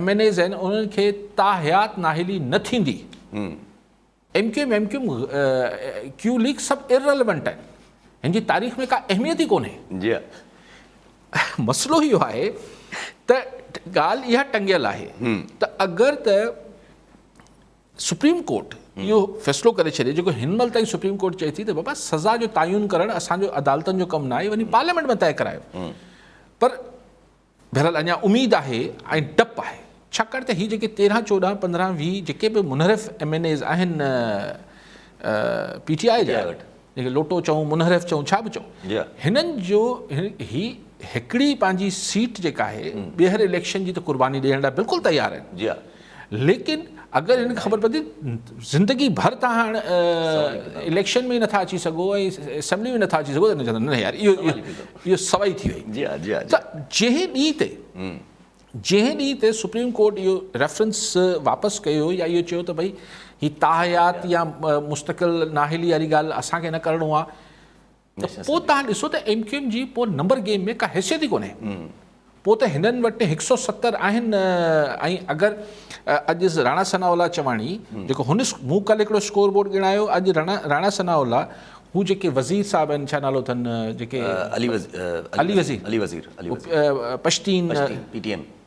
MNAs आहिनि उन्हनि खे ताहयात नाहिली न थींदी। एमक्यूएम क्यू लीग सभु इररिलेवेंट आहिनि, हिन जी तारीख़ में का अहमियत ई कोन्हे। जी हा। मसइलो इहो आहे त ॻाल्हि इहा टंगियल आहे त अगरि त सुप्रीम कोर्ट इहो फ़ैसिलो करे छॾे जेको हिन महिल ताईं सुप्रीम कोर्ट चए थी त बाबा सज़ा जो तयन करणु असांजो अदालतनि जो कमु न आहे, वञी पार्लियामेंट में तय करायो। पर बहरहाल अञा उमेदु आहे ऐं डपु आहे छाकाणि त हीअ जेके 13, 14, 15, 20 जेके बि मुनहरफ़ MNAs आहिनि PTI जा जेके लोटो चऊं मुनहरफ़ चऊं छा बि चऊं हिननि जो ही हिकिड़ी पंहिंजी सीट जेका आहे ॿीहर इलेक्शन जी त कुर्बानी ॾियण लाइ बिल्कुलु तयारु आहिनि। जी हा। लेकिन अगरि हिनखे ख़बर पवंदी ज़िंदगी भर तव्हां हाणे इलेक्शन में नथा अची सघो ऐं असेंबली में नथा अची सघो त हिन चवंदा न यार इहो सवाई थी वई। जी हा। जी हा। त जंहिं ॾींहं ते सुप्रीम कोर्ट इहो रेफरेंस वापसि कयो या इहो चयो त भई हीअ ताहयात या मुस्तक़िल नाहिली वारी ॻाल्हि असांखे न करिणो आहे त पोइ तव्हां ॾिसो त एमक्यूएम जी पोइ नंबर गेम में का हैसियत ई कोन्हे। पोइ त हिननि वटि 170 आहिनि ऐं अगरि अॼु राणा सनाउल्ला चवाणी जेको हुन मूं कल्ह हिकिड़ो स्कोर बोर्ड ॻणायो अॼु राणा सनाउल्ला हू जेके वज़ीर साहिब आहिनि छा नालो अथनि जेके अली वज़ीर पश्तीन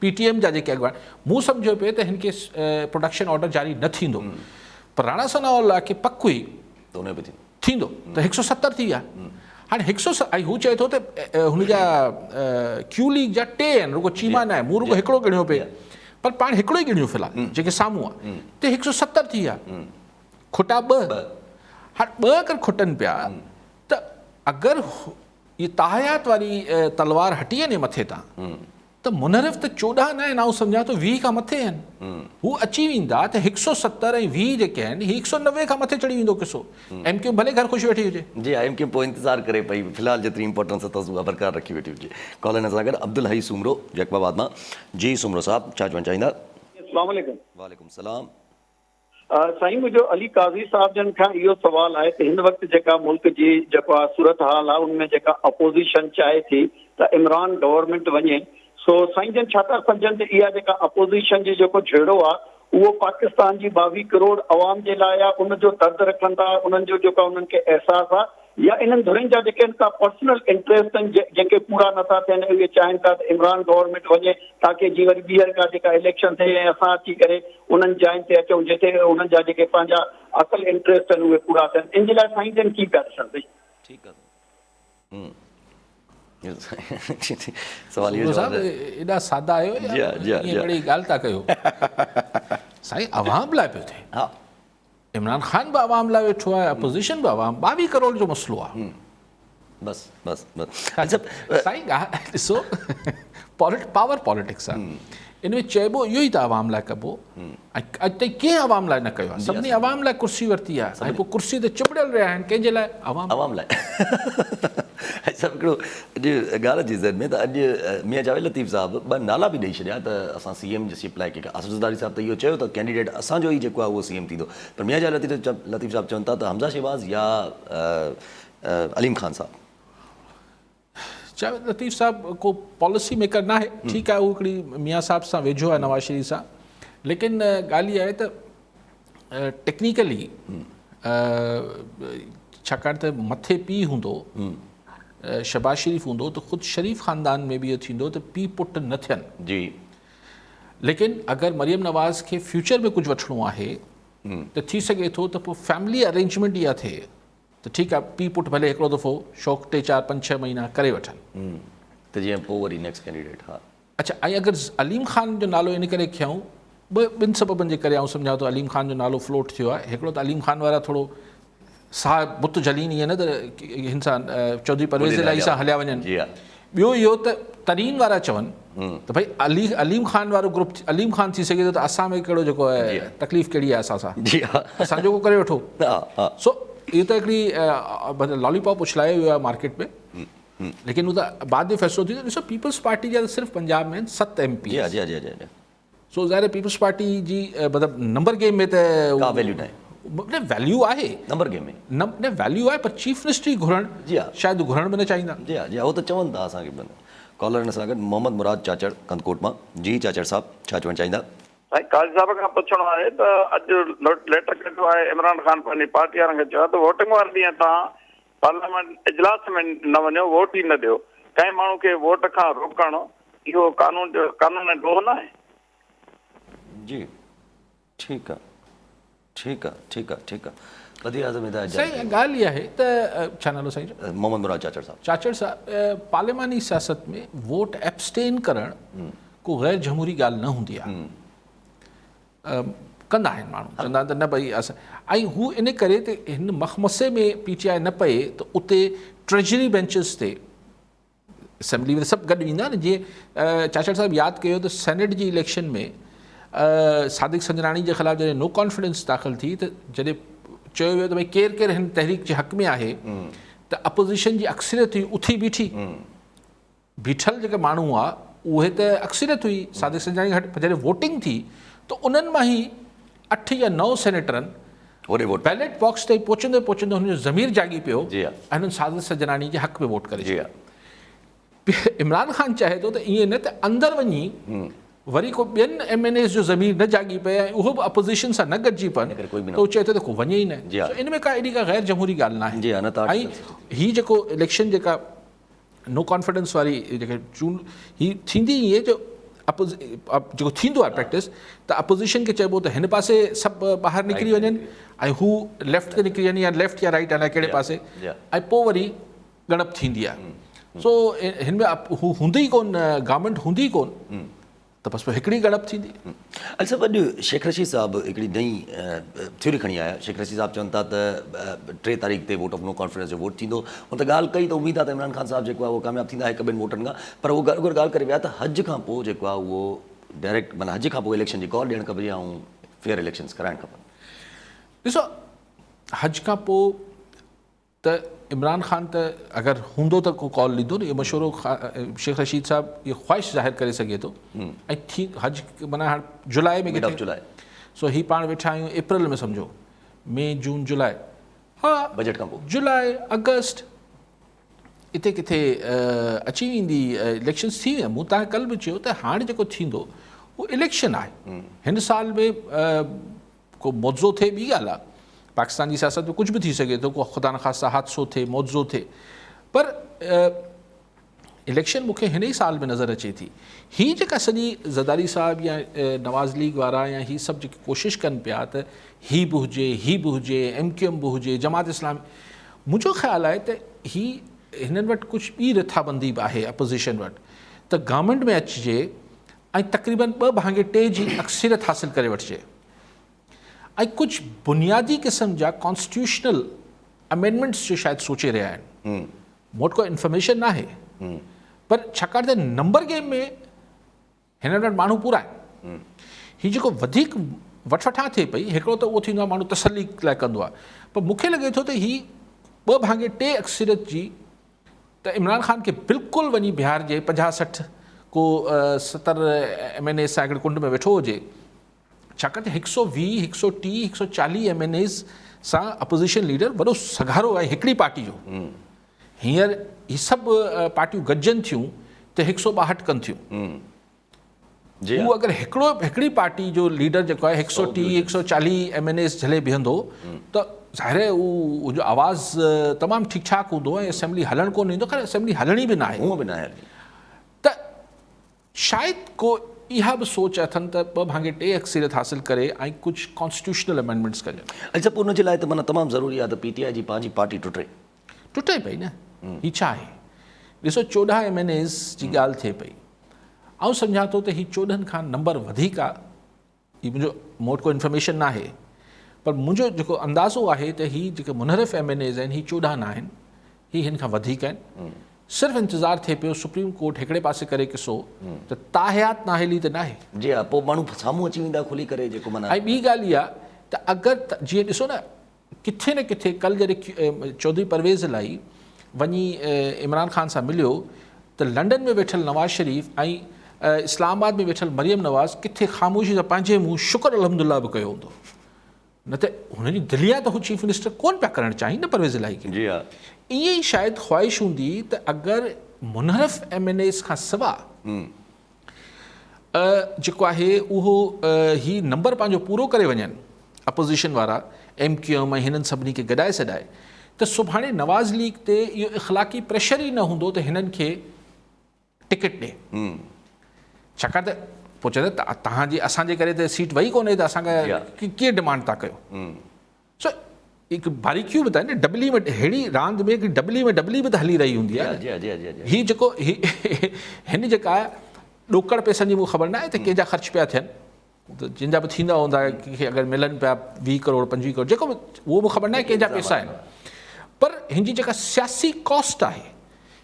PTM जा जेके अॻुवान मूं सम्झो पिए त हिनखे प्रोडक्शन ऑर्डर जारी न थींदो पर राणा सनाउल्ला खे पक हुई थींदो त 170 थी विया। हाणे 170 ऐं हू चए थो त हुनजा क्यू लीग जा 2 आहिनि रुगो चीमा न आहे मूं रुगो हिकिड़ो गिणियो पिए पर पाण हिकिड़ो ई गिणियो फ़िलहाल जेके साम्हूं आहे त 170 थी विया खुटा 2। हाणे 2 अगरि खुटनि पिया त अगरि इहा ताहयात वारी तलवार हटी वञे मथे तां त मुनहरफ़ त 14 न आहिनि आउं सम्झां थो 20 खां मथे आहिनि। हू अची वेंदा त 170 ऐं 20 जेके आहिनि ही 190 खां मथे चढ़ी वेंदो किसो। एमक्यूएम भले घर ख़ुशि वेठी हुजे। जी हा। एमक्यूएम पोइ इंतज़ारु करे पई फ़िलहाल जेतिरी इंपॉर्टेंस अथसि उहा बरक़रार रखी वेठी हुजे। कॉल हिन सां गॾु अब्दुल हई सुमरो जैकबाबाद मां। जी सुमरो साहब छा चवणु चाहींदा? अस्सलाम वालेकुम। वालेकुम सलाम। साईं मुंहिंजो अली काज़ी साहब जन खां इहो सुवाल आहे त हिन वक़्तु जेका मुल्क जी जेको आहे सूरत हाल आहे उनमें जेका अपोज़िशन चाहे थी त इमरान गवर्नमेंट वञे सो साईं जन छा था सम्झनि त इहा जेका अपोज़िशन जी जेको झेड़ो आहे उहो पाकिस्तान जी 22 करोड़ अवाम जे लाइ आहे, उनजो दर्द रखनि था, उन्हनि जो जेका उन्हनि खे अहसासु आहे या इन्हनि धुरनि जा जेके का पर्सनल इंट्रेस्ट आहिनि जेके पूरा नथा थियनि उहे चाहिनि था त इमरान गवर्नमेंट वञे ताकी जीअं वरी ॿीहर का जेका इलेक्शन थिए ऐं असां अची करे उन्हनि जाइनि ते अचूं जिते उन्हनि जा जेके पंहिंजा असल इंट्रेस्ट आहिनि उहे पूरा थियनि। इन जे लाइ साईं जन कीअं पिया ॾिसनि? ठीकु आहे। सवाल इहो एॾा सादा आहियो अहिड़ी ॻाल्हि था कयो साईं अवाम लाइ पियो थिए। हा। इमरान ख़ान बि अवाम लाइ वेठो आहे, अपोज़िशन बि अवाम 22 करोड़ जो मसइलो आहे। बस साईं ॾिसो पावर पॉलिटिक्स आहे इन में चइबो इहो ई त अवाम लाइ कबो ऐं अॼु ताईं कंहिं अवाम लाइ न कयो आहे। सभिनी अवाम लाइ कुर्सी वरिती आहे ऐं पोइ कुर्सी ते चिपड़ियल रहिया आहिनि कंहिंजे लाइ? अवाम लाइ। सभु हिकिड़ो अॼु ॻाल्हि जी ज़हन में त अॼु मियां जावेद लतीफ़ साहिबु 2 नाला बि ॾेई छॾिया त असां CM जी सीट लाइ की आसिफ़ ज़रदारी साहिबु त इहो चयो त कैंडिडेट असांजो ई जेको आहे उहो CM थींदो पर मियां जावेद लतीफ़ साहिबु चवनि था त हमज़ा शहबाज़ या अलीम ख़ान साहब? जावेद लतीफ़ साहब को पॉलिसी मेकर ना है, ठीकु आहे, उहो हिकिड़ी मियाँ साहब सां वेझो आहे, नवाज़ शरीफ़ सां, लेकिन ॻाल्हि इहा आहे त टेक्निकली छाकाणि त मथे पीउ हूंदो, शहबाज शरीफ़ हूंदो, त ख़ुदि शरीफ़ ख़ानदान में बि इहो थींदो त पीउ पुटु न थियनि। जी। लेकिन अगरि मरियम नवाज़ खे फ्यूचर में कुझु वठिणो आहे त थी सघे थो त पोइ फैमिली अरेंजमेंट इहा थिए त ठीकु आहे, पीउ पुटु भले हिकिड़ो दफ़ो शौक़ु 3, 4, 5, 6 महीना करे वठनि, त जीअं पोइ वरी नेक्स्ट कैंडिडेट। हा, अच्छा, ऐं अगरि अलीम ख़ान जो नालो इन करे खयूं, ॿिनि सबबनि जे करे आउं सम्झां थो अलीम ख़ान जो नालो फ्लोट थियो आहे। हिकिड़ो त अलीम ख़ान वारा थोरो साह बुत जलीन ईअं न त हिन सां चौधरी परवेज़ इलाही सां हलिया वञनि। ॿियो इहो त तरीन वारा चवनि त भई अलीम ख़ान वारो ग्रुप अलीम ख़ान थी सघे थो त असां में कहिड़ो जेको आहे तकलीफ़ कहिड़ी आहे असां सां, असांजो को करे वठो। सो इहो त हिकिड़ी लॉलीपॉप उछलायो वियो आहे मार्केट में, लेकिन उहो त बाद में फ़ैसिलो थी। ॾिसो, पीपल्स पार्टी जा त सिर्फ़ु पंजाब में 7 MP। सो ज़ाहिर पीपल्स पार्टी जी मतिलबु नंबर गेम में त वैल्यू न आहे, वैल्यू आहे नंबर गेम में न वैल्यू आहे, पर चीफ मिनिस्ट्री घुरणु शायदि घुरण में न चाहींदा। जी हा, जी हा, उहो त चवनि था असांखे। कॉलर हिन सां गॾु मोहम्मद मुराद चाचड़ कंदकोट मां। जी चाचड़ साहब, छा चवणु चाहींदा? साईं, काज़ी साहब खां पुछणो आहे त अॼु लेटर कढियो आहे इमरान ख़ान पंहिंजी पार्टी वारनि खे चयो आहे त वोटिंग वारे ॾींहुं तव्हां पार्लियामेंट इजलास में न वञो, वोट ई न ॾियो। कंहिं माण्हू खे वोट खां रोकणु इहो कानून ऐं ॾोह न आहे? जी, ठीकु आहे, ठीकु आहे, ठीकु आहे, ठीकु आहे। वज़ीर आज़म हिदायत साईं, ॻाल्हि इहा आहे त छा नालो साईं? मोहम्मद मुराद चाचड़ साहब। चाचड़ साहब, पार्लियामानी सियासत में वोट एब्सटेन करणु को गैर जमहूरी ॻाल्हि न हूंदी आहे। कंदा आहिनि माण्हू, चवंदा आहिनि त न भई असां, ऐं हू इन करे त हिन मखमसे में PTI न पए त उते ट्रेजरी बेंचिस ते असेंबली में सभु गॾु ईंदा न। जीअं चाचड़ साहब यादि कयो त सेनेट जी इलेक्शन में सादिक संजराणी जे ख़िलाफ़ु जॾहिं नो कॉन्फिडेंस दाख़िल थी, त जॾहिं चयो वियो त भई केरु केरु हिन तहरीक जे हक़ में आहे, त अपोज़िशन जी अक्सरियत हुई उथी बीठल जेके माण्हू हुआ उहे त अक्सरियत हुई सादिक संजराणी घटि। जॾहिं वोटिंग थी त उन्हनि मां ई 8 या 9 सेनेटरनि बैलेट बॉक्स ते पहुचंदे पहुचंदे हुनजो ज़मीर जागी पियो ऐं हुननि सादिक संजराणी जे हक़ में वोट करे छॾियो। इमरान ख़ान चाहे थो त ईअं न त अंदरि वञी वरी को ॿियनि MNAs जो ज़मीर न जागी पए ऐं उहो बि अपोज़िशन सां न गॾिजी पवनि, त उहो चए थो त को वञे ई न। इन में का एॾी का गैर जमहूरी ॻाल्हि न आहे। ऐं हीअ जेको इलेक्शन जेका नो कॉन्फिडेंस वारी जेके चूंड हीअ थींदी ईअं जो जेको थींदो आहे प्रैक्टिस, त अपोज़िशन खे चइबो त हिन पासे सभु ॿाहिरि निकिरी वञनि ऐं हू लेफ्ट ते निकिरी वञे या लेफ्ट या राइट अलाए कहिड़े पासे, ऐं पोइ वरी ॻणप थींदी आहे। सो हिन में हू हूंदी ई कोन, गवर्नमेंट हूंदी ई कोन, त बसि पोइ हिकिड़ी ॻणप थींदी। अच्छा, अॼु शेख रशीद साहब हिकिड़ी नई थ्योरी खणी आया। शेख रशीद साहब चवनि था त 3 तारीख़ ते वोट ऑफ नो कॉन्फिडेंस जो वोट थींदो। हुन त ॻाल्हि कई त उमेदु आहे त इमरान ख़ान साहब जेको आहे उहो कामयाबु थींदा 1-2 वोटनि खां, पर उहो अगरि ॻाल्हि करे विया त हज खां पोइ जेको आहे उहो डायरेक्ट माना हज खां पोइ इलेक्शन जी कॉल ॾियणु खपे ऐं फेयर इलेक्शन्स कराइणु खपनि। ॾिसो, हज खां पोइ त इमरान ख़ान त अगरि हूंदो त को कॉल ॾींदो न। इहो मशवरो शेख रशीद साहब इहो ख़्वाहिश ज़ाहिर करे सघे थो। ऐं थी हज माना हाणे जुलाई में जुलाई, सो हीअ पाण वेठा आहियूं अप्रैल में, सम्झो मई जून जुलाई, हा बजट खां पोइ जुलाई अगस्त हिते किथे अची वेंदी, इलेक्शन्स थी वेंदा। मूं तव्हांखे कल्ह बि चयो त हाणे जेको थींदो उहो इलेक्शन आहे। हिन साल में को मुआवज़ो थिए ॿी ॻाल्हि आहे, पाकिस्तान जी सियासत में कुझु बि थी सघे थो, को ख़ुदा न ख़ास्ता हादसो थिए, मुआवज़ो थिए, पर इलेक्शन मूंखे हिन ई साल में नज़र अचे थी। हीअ जेका सॼी ज़रदारी साहब या नवाज़ लीग वारा या हीअ सभु जेके कोशिशि कनि पिया त हीअ बि हुजे, हीअ बि हुजे, MQM बि हुजे, जमात इस्लामी, मुंहिंजो ख़्यालु आहे त हिननि वटि कुझु ॿी रिथाबंदी बि आहे अपोज़िशन वटि, त गवर्नमेंट में अचिजे ऐं तक़रीबन 2/3 जी अक्सरियत हासिल करे वठिजे ऐं कुझु बुनियादी क़िस्म जा कॉन्स्टिट्यूशनल अमेंडमेंट्स जो शायदि सोचे रहिया आहिनि। मूं वटि को इंफॉर्मेशन न आहे, पर छाकाणि त नंबर गेम में हिन वटि माण्हू पूरा आहिनि। हीअ जेको वधीक वठवठा थिए पई, हिकिड़ो त उहो थींदो आहे माण्हू तसली लाइ कंदो आहे, पर मूंखे लॻे थो त हीअ 2/3 अक्सरियत जी त इमरान ख़ान खे बिल्कुलु वञी बिहार जे 50-60 को 70 MNA सां हिकिड़े कुंड में वेठो हुजे, छाकाणि त 120, 130, 140 MNAs सां अपोज़िशन लीडर वॾो सघारो आहे हिकिड़ी पार्टी जो। हींअर ही सभु पार्टियूं गॾिजनि थियूं त 162 कनि थियूं। हू अगरि हिकिड़ी पार्टी जो लीडर जेको आहे 130 140 MNAs झले बीहंदो त ज़ाहिर आहे उहो जो आवाज़ु तमामु ठीकु ठाकु हूंदो ऐं असेंबली हलणु कोन ईंदो, ख़ैर असेंबली हलणी बि न आहे। हूअं बि न आहे। त शायदि को इहा बि सोच अथनि त 2 भाङे 2 अक्सरियत हासिल करे ऐं कुझु कॉन्स्टिट्यूशनल अमेंडमेंट्स कजनि। अच्छा, पोइ हुनजे लाइ त माना तमामु ज़रूरी आहे त PTI जी पंहिंजी पार्टी टुटे पई न। ही छा आहे, ॾिसो 14 MNAs जी ॻाल्हि थिए पई। आउं सम्झां थो त ही 14 खां नंबर वधीक आहे। ही मुंहिंजो मूं वटि को इंफॉर्मेशन न आहे, पर मुंहिंजो जेको अंदाज़ो आहे त ही जेके मुनहरफ़ MNAs आहिनि ही 14 न आहिनि, ही हिन खां वधीक आहिनि। सिर्फ़ु इंतज़ारु थिए पियो सुप्रीम कोर्ट हिकिड़े पासे करे किसो त ताहियात नाहेली त न आहे। जी हा, पोइ माण्हू साम्हूं अची वेंदा खुली करे जेको माना। ऐं ॿी ॻाल्हि इहा त अगरि जीअं ॾिसो न किथे कल्ह जॾहिं चौधरी परवेज़ इलाही वञी इमरान ख़ान सां मिलियो त लंडन में वेठल नवाज़ शरीफ़ ऐं इस्लामाबाद में वेठल मरियम नवाज़ किथे ख़ामोशी सां पंहिंजे मुंहुं शुक्र अल्हम्दुलिल्लाह बि कयो हूंदो, न त हुनजी दिलि आहे त हू चीफ मिनिस्टर कोन पिया करणु चाहिनि न परवेज़ इलाही खे। जी हा, ईअं ई शायदि ख़्वाहिश हूंदी त अगरि मुनहरफ़ MNAs खां सवाइ जेको आहे उहो ही नंबर पंहिंजो पूरो करे वञनि अपोज़िशन वारा MQM ऐं हिननि सभिनी खे गॾाए सॾाए त सुभाणे नवाज़ लीग ते इहो इख़लाक़ी प्रेशर ई न हूंदो त हिननि खे टिकट ॾे। छाकाणि त पोइ चए त तव्हांजी असांजे करे त सीट वई कोन्हे त असांखे कीअं डिमांड था कयो। सो हिकु बारीकियूं ॿुधाए न, डबली में अहिड़ी रांदि में डबली बि त हली रही हूंदी आहे। हीअ जेको हिन जेका ॾोकड़ पैसनि जी मूंखे ख़बर न आहे त कंहिंजा ख़र्च पिया थियनि, त जिन जा बि थींदा हूंदा कंहिंखे अगरि मिलनि पिया 20 करोड़ 25 करोड़ जेको बि, उहो मूंखे ख़बर न आहे कंहिंजा पैसा आहिनि। पर हिन जी जेका सियासी कॉस्ट आहे,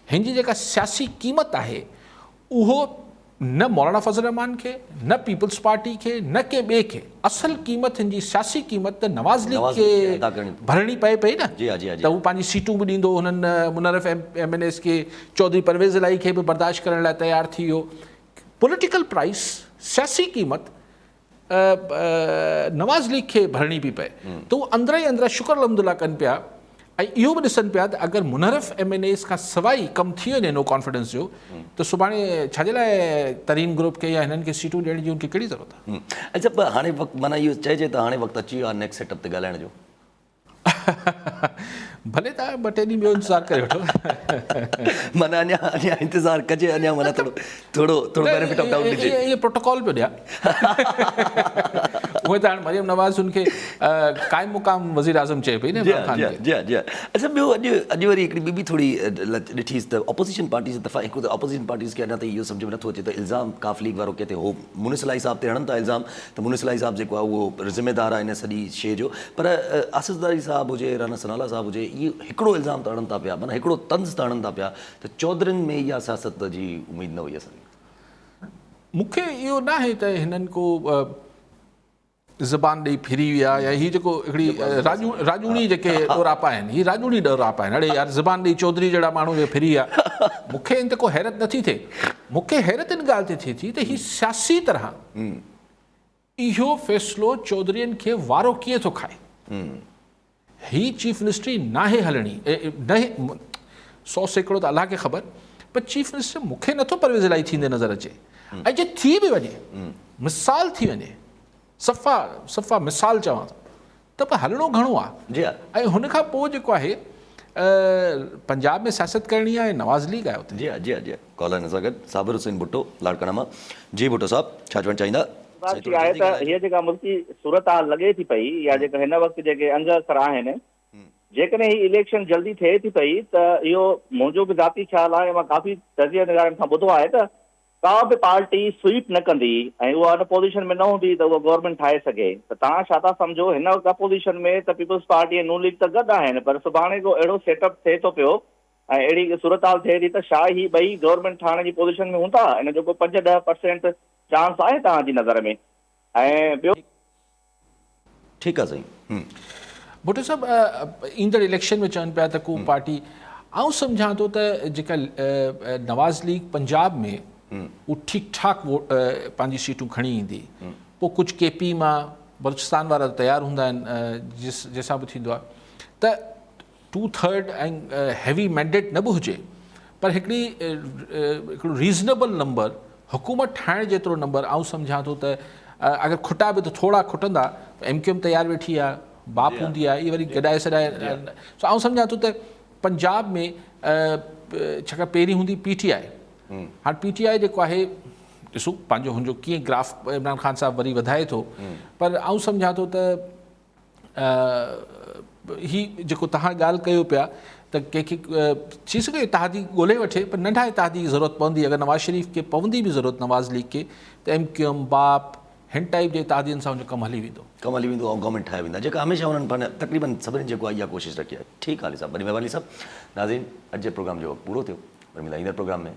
हिन जी जेका सियासी क़ीमत आहे, उहो न मौलाना फज़ल रहमान खे, न पीपल्स पार्टी खे, न के ॿिए खे, असल क़ीमत हिन जी सियासी क़ीमत त नवाज़ लीग खे भरणी पए पई न। त हू पंहिंजी सीटूं बि ॾींदो हुननि मुनहरफ़ MNAs खे, चौधरी परवेज़ इलाही खे बि बर्दाश्त करण लाइ तयारु थी वियो। पॉलिटिकल प्राइस, सियासी क़ीमत नवाज़ लीग खे भरणी पई पए, त उहो अंदरि ई अंदरि शुक्र अल्हम्दुलिल्लाह कनि पिया। ऐं इहो बि ॾिसनि पिया त अगरि मुनहरफ़ MNAs खां सवाइ कमु थी वञे नो कॉन्फिडेंस जो, त सुभाणे छाजे लाइ तरीन ग्रुप खे या हिननि खे सीटूं ॾियण जी उनखे कहिड़ी ज़रूरत आहे। अच्छा, पर हाणे वक़्तु माना इहो चइजे त हाणे वक़्तु अची वियो आहे नेक्स्ट सेटअप ते ॻाल्हाइण जो। भले तव्हां 2-3 ॾींहं ॿियो इंतज़ारु करे वठो। माना अञा इंतज़ारु कजे, अञा माना थोरो बेनिफिट ऑफ डाउट ॾिजे। इहे प्रोटोकॉल पियो ॾियां। उहे त हाणे मरियम नवाज़ उनखे क़ाइम मुक़ाम वज़ीर आज़म चए पई न इमरान ख़ान खे। जी जी। अच्छा, ॿियो अॼु वरी हिकिड़ी ॿी थोरी ॾिठीसि त अपोज़िशन पार्टीज़ तरफ़ां हिकु त अपोज़िशन पार्टीज़ खे अञा ताईं इहो सम्झ में नथो अचे त इल्ज़ाम काफ़ लीग वारो किथे हो मुनिस इलाही साहब ते हणनि था इल्ज़ाम त मुनिस इलाही साहब जेको आहे उहो ज़िम्मेदार आहे हिन सॼी शइ जो। पर आसिफ़ साहब हुजे, राना सनाला साहब हुजे, इहो हिकिड़ो इल्ज़ाम त हणनि था पिया, माना हिकिड़ो तंज़ त हणनि था पिया त चौधरीनि में इहा सियासत जी उमेदु न हुई असांजी। मूंखे इहो न आहे त हिननि को ज़बान ॾेई फिरी विया या हीअ जेको हिकिड़ी राजूणी जेके ॾोरापा आहिनि, हीअ राजूणी ॾोरापा आहिनि। अड़े यार ज़बान ॾेई चौधरी जहिड़ा माण्हू फिरी विया। मूंखे इन ते को हैरत नथी थिए, मूंखे हैरत इन ॻाल्हि ते थिए थी त हीअ सियासी तरह इहो फ़ैसिलो चौधरीनि खे वारो कीअं थो खाए। ही चीफ मिनिस्ट्री नाहे हलणी, न 100 सैकड़ो त अलाह खे ख़बर, पर चीफ मिनिस्टर मूंखे नथो परवेज़ इलाही थींदे नज़र अचे। ऐं जे थी बि वञे, मिसाल थी वञे, सफ़ा मिसाल चवां त पोइ हलणो घणो आहे। ऐं हुन खां पोइ जेको आहे पंजाब में सियासत करणी आहे, नवाज़ लीग आहे उते। जी जी जी। कॉल हिन सां गॾु साबिर हुसैन भुट्टो लाड़काना मां। जी भुट्टो साहब, छा चवणु चाहींदा? आहे त हीअ जेका मुल्की सूरत हाल लॻे थी पई, या जेका हिन वक़्तु जेके अंग असर आहिनि, जेकॾहिं ही इलेक्शन जल्दी थिए थी पई त इहो मुंहिंजो बि ज़ाती ख़्यालु आहे, मां काफ़ी तजिया निगारनि खां ॿुधो आहे त का बि पार्टी स्वीप न कंदी ऐं उहा हिन पोज़ीशन में न हूंदी त उहा गवर्नमेंट ठाहे सघे। त तव्हां छा था सम्झो, हिन वक़्तु अपोज़िशन में त पीपल्स पार्टी ऐं नून लीग त गॾु आहिनि, पर सुभाणे को अहिड़ो सेटअप थिए थो पियो ऐं अहिड़ी सूरत हाल थिए थी त छा ही ॿई गवर्नमेंट ठाहिण जी पोज़ीशन में हूंदा? इन जो को 5-10% चांस आहे तव्हांजी नज़र में? ऐं ॿियो ठीकु आहे साईं। भुट्टो साहब, ईंदड़ इलेक्शन में चवनि पिया त को पार्टी, आउं सम्झां थो त जेका नवाज़ लीग पंजाब में उहो ठीकु ठाक पंहिंजी सीटूं खणी ईंदी, पोइ कुझु KP मां, बलूचिस्तान वारा तयारु हूंदा आहिनि जंहिंसां बि थींदो आहे त 2/3 ऐं हैवी मैंडेट न बि हुजे पर हिकिड़ो रीज़नेबल नंबर हुकूमत ठाहिण जेतिरो नंबर आउं सम्झां थो त अगरि खुटा बि त थोरा खुटंदा MQM तयारु वेठी आहे बाप हूंदी आहे इहे वरी गॾाए सॾाए सो आउं सम्झां थो त पंजाब में छाकाणि पहिरीं हूंदी PTI हाणे PTI जेको आहे ॾिसो पंहिंजो हुनजो कीअं ग्राफ इमरान ख़ान साहिबु वरी वधाए थो पर आउं सम्झां थो त ही जेको तव्हां ॻाल्हि कयो पिया त कंहिंखे थी सघे इतिहादी ॻोल्हे वठे पर नंढा इतिहादी जी ज़रूरत पवंदी अगरि नवाज़ शरीफ़ खे पवंदी बि ज़रूरत नवाज़ लीग खे त MQM बाप हिन टाइप जे इतिहादियुनि सां हुनजो कमु हली वेंदो ऐं गवर्नमेंट ठाहे वेंदा जेका हमेशह हुननि पाण तक़रीबन सभिनी जेको आहे इहा कोशिशि रखी आहे ठीकु आहे साहब वरी महिरबानी साहब नाज़रीन अॼु जे प्रोग्राम जो पूरो थियो वरी मिला ईंदड़ प्रोग्राम में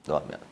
दुआ में